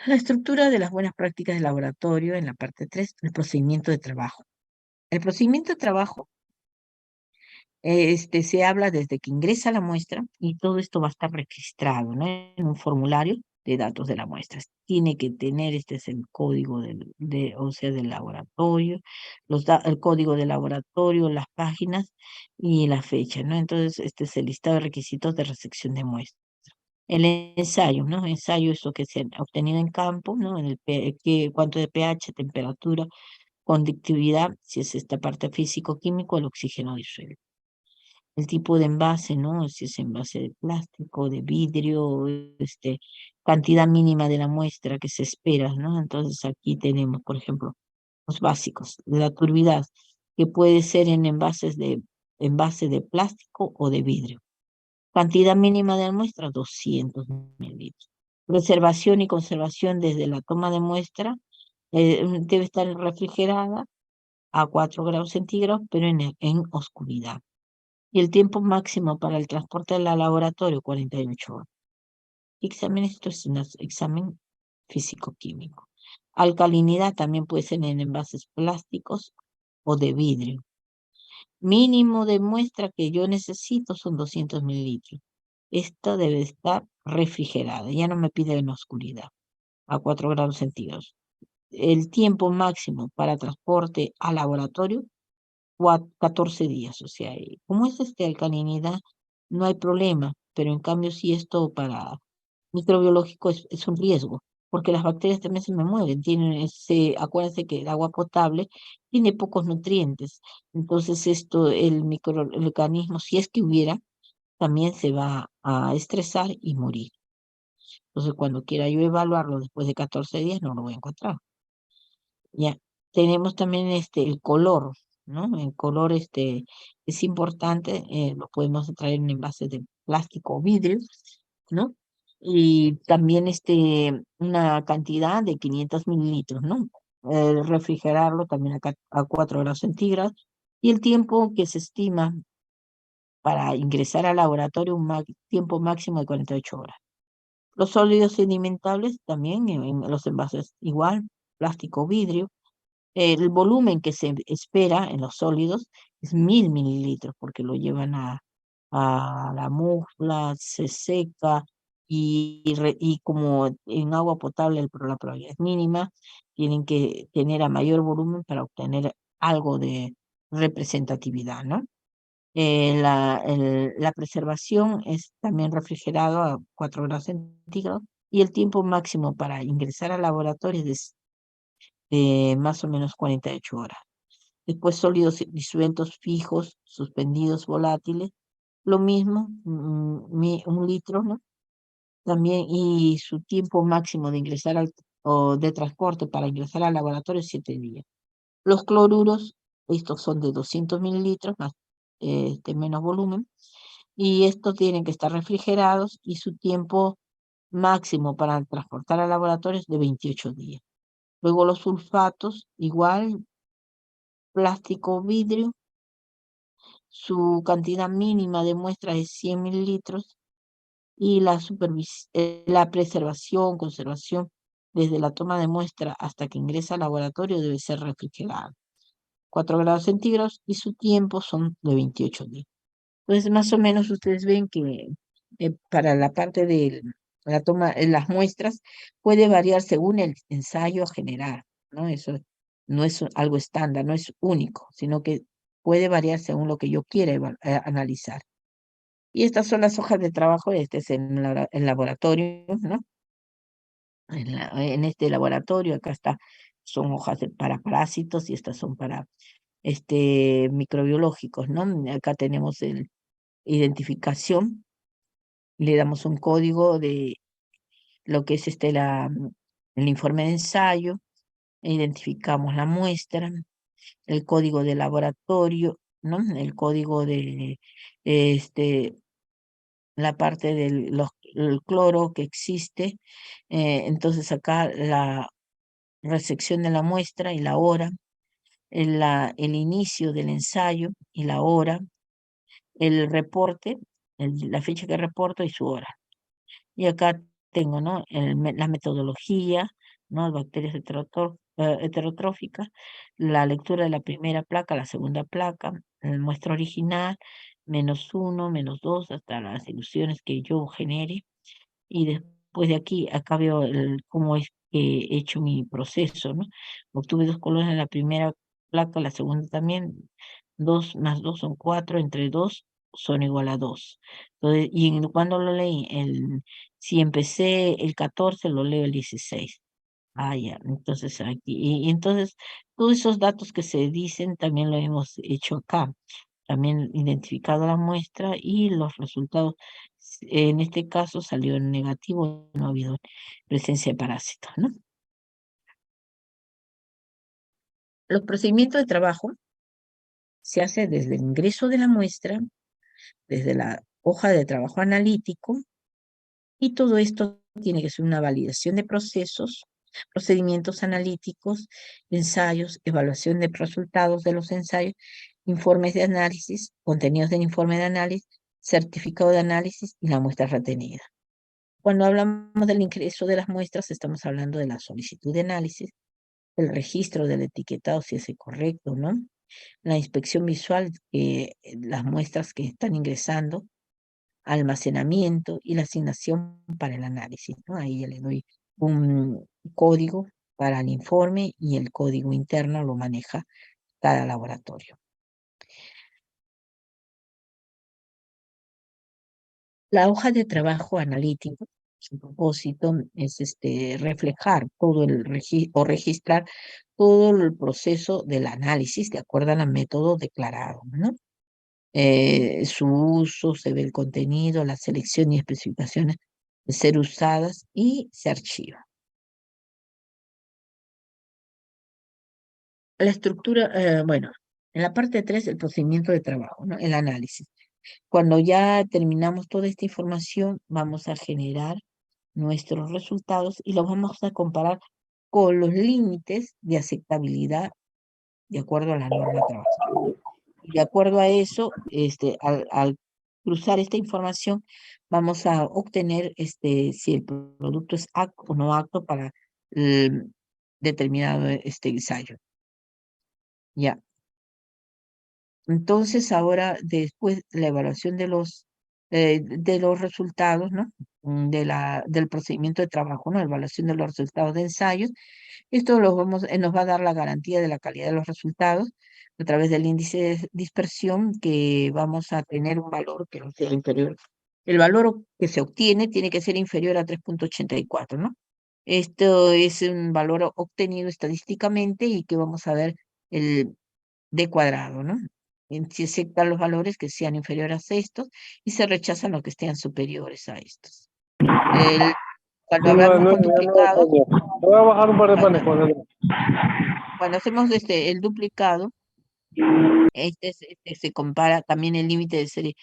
La estructura de las buenas prácticas de laboratorio en la parte 3, el procedimiento de trabajo. El procedimiento de trabajo se habla desde que ingresa la muestra y todo esto va a estar registrado, ¿no? En un formulario de datos de la muestra. Tiene que tener, este es el código o sea, del laboratorio, el código del laboratorio, las páginas y la fecha, ¿no? Entonces, este es el listado de requisitos de recepción de muestra. El ensayo, ¿no? Ensayo, eso que se ha obtenido en campo, ¿no? Cuánto de pH, temperatura, conductividad, si es esta parte físico-químico, el oxígeno disuelto. El tipo de envase, ¿no? Si es envase de plástico, de vidrio, cantidad mínima de la muestra que se espera, ¿no? Entonces aquí tenemos, por ejemplo, los básicos, la turbidez, que puede ser en envase de plástico o de vidrio. Cantidad mínima de muestra, 200 mililitros. Preservación y conservación desde la toma de muestra debe estar refrigerada a 4 grados centígrados, pero en oscuridad. Y el tiempo máximo para el transporte al laboratorio, 48 horas. Examen, esto es un examen físico-químico. Alcalinidad también puede ser en envases plásticos o de vidrio. Mínimo de muestra que yo necesito son 200 mililitros. Esta debe estar refrigerada, ya no me pide en oscuridad, a 4 grados centígrados. El tiempo máximo para transporte al laboratorio, 14 días. O sea, como es alcalinidad, no hay problema, pero en cambio si esto para microbiológico es un riesgo, porque las bacterias también se me mueven, acuérdense que el agua potable tiene pocos nutrientes, entonces esto, el microorganismo, si es que hubiera, también se va a estresar y morir. Entonces, cuando quiera yo evaluarlo después de 14 días, no lo voy a encontrar. Ya, tenemos también el color, ¿no? El color es importante, lo podemos traer en envases de plástico o vidrio, ¿no? Y también una cantidad de 500 mililitros, ¿no? Refrigerarlo también a 4 grados centígrados. Y el tiempo que se estima para ingresar al laboratorio, tiempo máximo de 48 horas. Los sólidos sedimentables también en los envases igual, plástico o vidrio. El volumen que se espera en los sólidos es 1000 mililitros, porque lo llevan a la mufla, se seca y como en agua potable la probabilidad es mínima, tienen que tener a mayor volumen para obtener algo de representatividad, ¿no? La preservación es también refrigerado a 4 grados centígrados y el tiempo máximo para ingresar al laboratorio es de más o menos 48 horas. Después sólidos disueltos fijos, suspendidos, volátiles, lo mismo, 1 litro, ¿no? También, y su tiempo máximo de o de transporte para ingresar al laboratorio es 7 días. Los cloruros, estos son de 200 mililitros, más menos volumen, y estos tienen que estar refrigerados y su tiempo máximo para transportar al laboratorio es de 28 días. Luego los sulfatos, igual, plástico, vidrio, su cantidad mínima de muestra es 100 mililitros y la preservación, conservación, desde la toma de muestra hasta que ingresa al laboratorio debe ser refrigerada. 4 grados centígrados y su tiempo son de 28 días. Entonces, más o menos ustedes ven que para la parte de la toma, las muestras, puede variar según el ensayo general, ¿no? Eso no es algo estándar, no es único, sino que puede variar según lo que yo quiera analizar. Y estas son las hojas de trabajo, este es el laboratorio, ¿no? En este laboratorio, acá son hojas para parásitos y estas son para microbiológicos, ¿no? Acá tenemos el identificación, le damos un código de lo que es el informe de ensayo, identificamos la muestra, el código de laboratorio, ¿no? El código de la parte el cloro que existe. Entonces acá la resección de la muestra y la hora, el inicio del ensayo y la hora, el reporte, la fecha que reporto y su hora. Y acá tengo, ¿no? La metodología, ¿no? Bacterias heterotróficas, la lectura de la primera placa, la segunda placa, la muestra original, -1, -2, hasta las ilusiones que yo genere. Y después de aquí, acá veo cómo es que he hecho mi proceso, ¿no? Obtuve 2 colores en la primera placa, la segunda también, 2 más 2 son 4, entre 2 son igual a 2. Entonces, y cuando lo leí, si empecé el 14, lo leo el 16. Ah, ya, entonces aquí, y entonces todos esos datos que se dicen también lo hemos hecho acá, también identificado la muestra y los resultados, en este caso salió negativo, no ha habido presencia de parásitos, ¿no? Los procedimientos de trabajo se hace desde el ingreso de la muestra, desde la hoja de trabajo analítico, y todo esto tiene que ser una validación de procesos, procedimientos analíticos, ensayos, evaluación de resultados de los ensayos, informes de análisis, contenidos del informe de análisis, certificado de análisis y la muestra retenida. Cuando hablamos del ingreso de las muestras, estamos hablando de la solicitud de análisis, el registro del etiquetado, si es correcto, ¿no? La inspección visual, las muestras que están ingresando, almacenamiento y la asignación para el análisis, ¿no? Ahí ya le doy un código para el informe y el código interno lo maneja cada laboratorio. La hoja de trabajo analítico, su propósito es reflejar todo el o registrar todo el proceso del análisis de acuerdo al método declarado, ¿no? Su uso, se ve el contenido, la selección y especificaciones de ser usadas y se archiva. La estructura, bueno, en la parte 3, el procedimiento de trabajo, ¿no? El análisis. Cuando ya terminamos toda esta información, vamos a generar nuestros resultados y los vamos a comparar con los límites de aceptabilidad de acuerdo a la norma de trabajo. Y de acuerdo a eso, al cruzar esta información, vamos a obtener si el producto es apto o no apto para determinado ensayo. Ya. Entonces, ahora, después de la evaluación de los resultados, ¿no? Del procedimiento de trabajo, ¿no? Evaluación de los resultados de ensayos. Esto nos va a dar la garantía de la calidad de los resultados a través del índice de dispersión, que vamos a tener un valor que no sea inferior. El valor que se obtiene tiene que ser inferior a 3,84, ¿no? Esto es un valor obtenido estadísticamente y que vamos a ver el D cuadrado, ¿no? Se aceptan los valores que sean inferiores a estos y se rechazan los que estén superiores a estos. Cuando hablamos con duplicados, voy a bajar un par de panes. cuando, cuando hacemos el duplicado, se compara también el límite de serie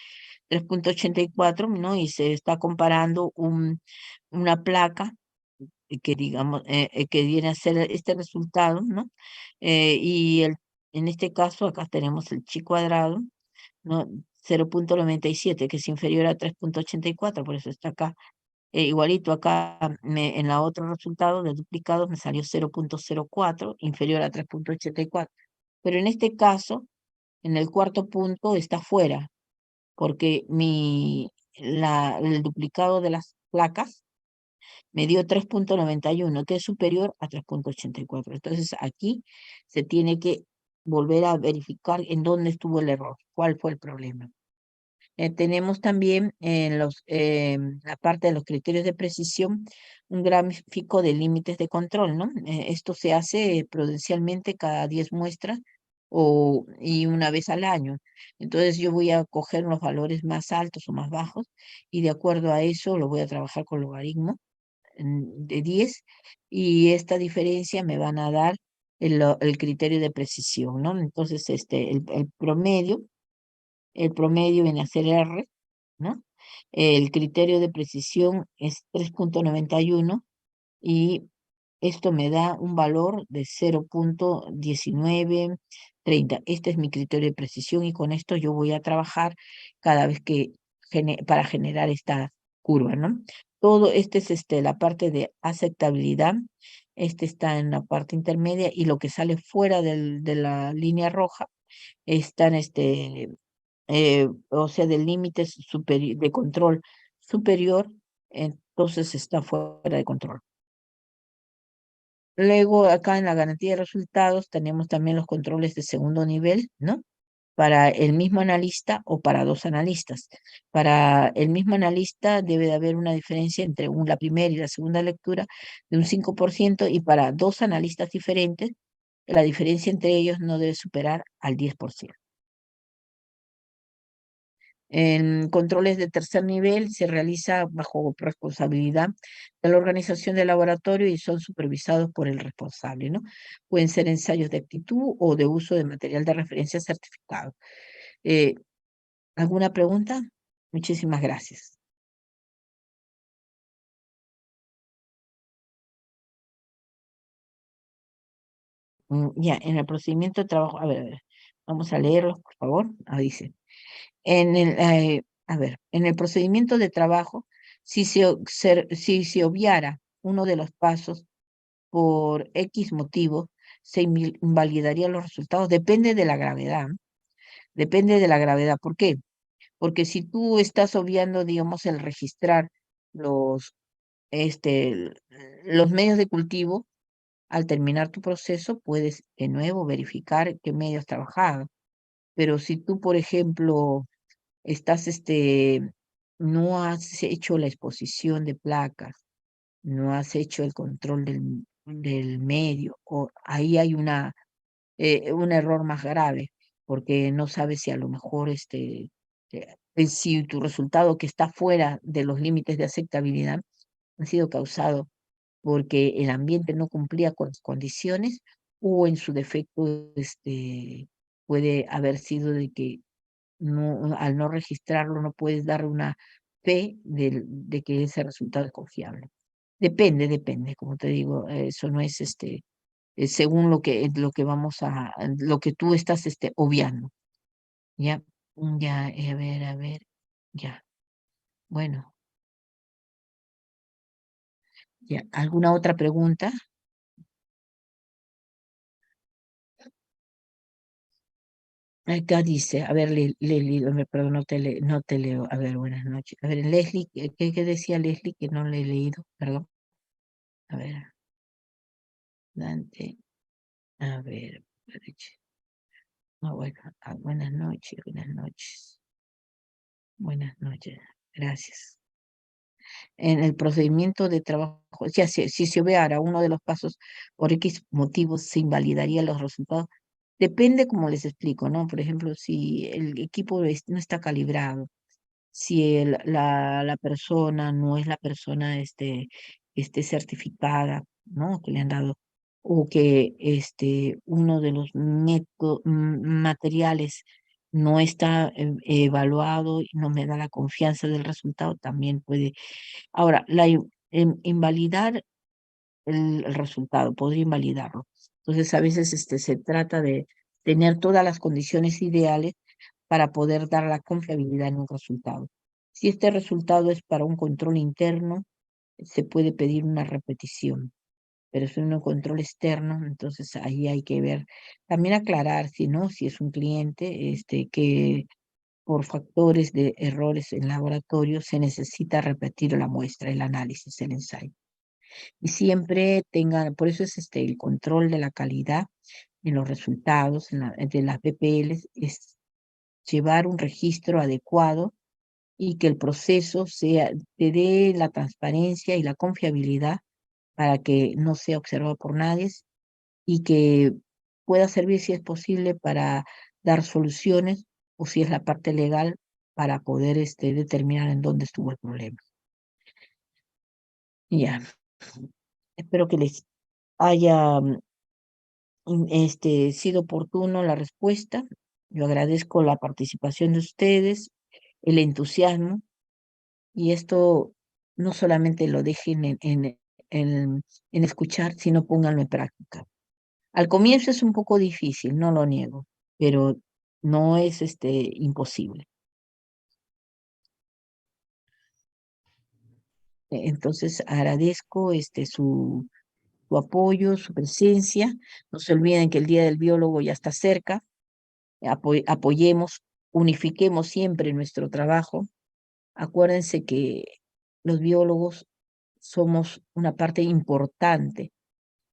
3,84, ¿no? Y se está comparando una placa que digamos, que viene a ser este resultado, ¿no? En este caso, acá tenemos el chi cuadrado, ¿no? 0,97, que es inferior a 3,84, por eso está acá. Igualito acá, en la otro resultado de duplicado me salió 0,04, inferior a 3,84. Pero en este caso, en el cuarto punto está fuera, porque el duplicado de las placas me dio 3,91, que es superior a 3,84. Entonces aquí se tiene que volver a verificar en dónde estuvo el error, cuál fue el problema. Tenemos también en la parte de los criterios de precisión un gráfico de límites de control, ¿no? Esto se hace prudencialmente cada 10 muestras y una vez al año. Entonces yo voy a coger los valores más altos o más bajos y de acuerdo a eso lo voy a trabajar con logaritmo de 10 y esta diferencia me van a dar el criterio de precisión, ¿no? Entonces el promedio viene a ser R, ¿no? El criterio de precisión es 3,91 y esto me da un valor de 0,1930. Este es mi criterio de precisión y con esto yo voy a trabajar cada vez que para generar esta curva, ¿no? Todo es la parte de aceptabilidad. Este está en la parte intermedia y lo que sale fuera de la línea roja está o sea, del límite de control superior, entonces está fuera de control. Luego, acá en la garantía de resultados tenemos también los controles de segundo nivel, ¿no? Para el mismo analista o para dos analistas. Para el mismo analista debe de haber una diferencia entre la primera y la segunda lectura de un 5% y para dos analistas diferentes, la diferencia entre ellos no debe superar al 10%. En controles de tercer nivel se realiza bajo responsabilidad de la organización del laboratorio y son supervisados por el responsable, ¿no? Pueden ser ensayos de aptitud o de uso de material de referencia certificado. Eh, ¿Alguna pregunta? Muchísimas gracias. Ya, en el procedimiento de trabajo, a ver, vamos a leerlos, por favor. Dice. A ver, en el procedimiento de trabajo, si se obviara uno de los pasos por X motivo, se invalidarían los resultados. Depende de la gravedad. Depende de la gravedad. ¿Por qué? Porque si tú estás obviando, digamos, el registrar los, los medios de cultivo, al terminar tu proceso puedes de nuevo verificar qué medios has trabajado. Pero si tú, por ejemplo, estás, no has hecho la exposición de placas, no has hecho el control del medio, o ahí hay un error más grave, porque no sabes si a lo mejor si tu resultado que está fuera de los límites de aceptabilidad ha sido causado porque el ambiente no cumplía con las condiciones o en su defecto puede haber sido de que no, al no registrarlo no puedes dar una fe de que ese resultado es confiable. Depende, como te digo, eso no es según lo que vamos lo que tú estás obviando. Ya, ya, a ver, ya. Bueno, ya. ¿Alguna otra pregunta? Acá dice, a ver, perdón, no te leo. A ver, buenas noches. A ver, Leslie, ¿qué decía Leslie que no le he leído? Perdón. A ver, Dante, a ver, bueno, buenas noches, buenas noches, buenas noches. Gracias. En el procedimiento de trabajo, o sea, si se obviara uno de los pasos por X motivos, se invalidarían los resultados. Depende, como les explico, ¿no? Por ejemplo, si el equipo no está calibrado, si la persona no es la persona certificada, ¿no? Que le han dado, o que uno de los materiales no está evaluado y no me da la confianza del resultado, también puede. Ahora, invalidar el resultado, podría invalidarlo. Entonces, a veces se trata de tener todas las condiciones ideales para poder dar la confiabilidad en un resultado. Si este resultado es para un control interno, se puede pedir una repetición, pero si es un control externo, entonces ahí hay que ver, también aclarar si no, si es un cliente que por factores de errores en laboratorio se necesita repetir la muestra, el análisis, el ensayo. Y siempre tengan, por eso es el control de la calidad en los resultados de las PPLs, es llevar un registro adecuado y que el proceso te dé la transparencia y la confiabilidad para que no sea observado por nadie y que pueda servir, si es posible, para dar soluciones o si es la parte legal para poder determinar en dónde estuvo el problema. Ya, espero que les haya sido oportuno la respuesta. Yo agradezco la participación de ustedes, el entusiasmo, y esto no solamente lo dejen en escuchar, sino pónganlo en práctica. Al comienzo es un poco difícil, no lo niego, pero no es imposible. Entonces agradezco su apoyo, su presencia. No se olviden que el Día del Biólogo ya está cerca. Apoyemos, unifiquemos siempre nuestro trabajo. Acuérdense que los biólogos somos una parte importante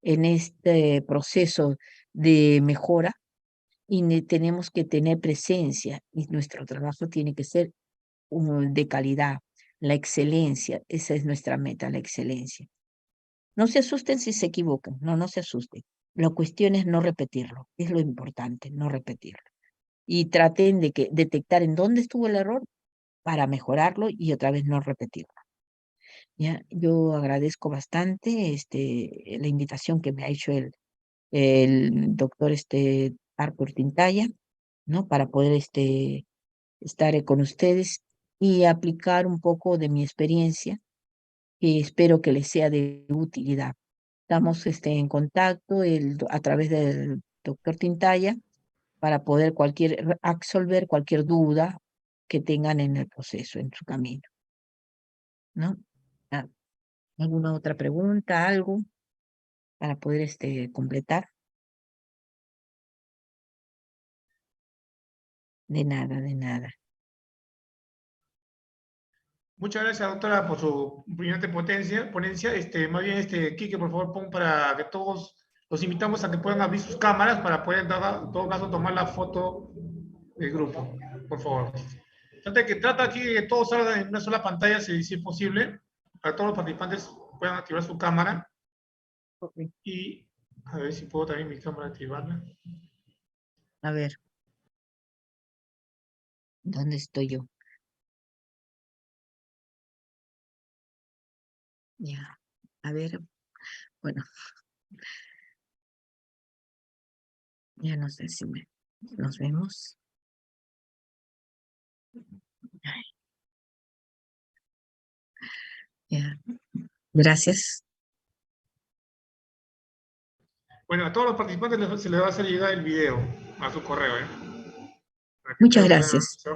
en este proceso de mejora y tenemos que tener presencia y nuestro trabajo tiene que ser de calidad, la excelencia, esa es nuestra meta, la excelencia. No se asusten si se equivocan, no se asusten. La cuestión es no repetirlo, es lo importante, no repetirlo. Y traten de detectar en dónde estuvo el error para mejorarlo y otra vez no repetirlo. Ya, yo agradezco bastante la invitación que me ha hecho el doctor Arthur Tintaya, ¿no? Para poder estar con ustedes y aplicar un poco de mi experiencia, que espero que les sea de utilidad. Estamos en contacto a través del doctor Tintaya para poder absolver cualquier duda que tengan en el proceso, en su camino, ¿no? Ah, ¿alguna otra pregunta, algo para poder completar? De nada, de nada. Muchas gracias, doctora, por su brillante ponencia. Más bien, Quique, por favor, pon para que todos los invitamos a que puedan abrir sus cámaras para poder, en todo caso, tomar la foto del grupo, por favor. Trata aquí de que todos salgan en una sola pantalla, si es posible, para que todos los participantes puedan activar su cámara. Ok. Y a ver si puedo también mi cámara activarla. A ver, ¿dónde estoy yo? Ya, a ver, bueno, ya no sé si nos vemos. Ay, ya, gracias. Bueno, a todos los participantes se les va a hacer llegar el video a su correo, para que Muchas ustedes gracias. puedan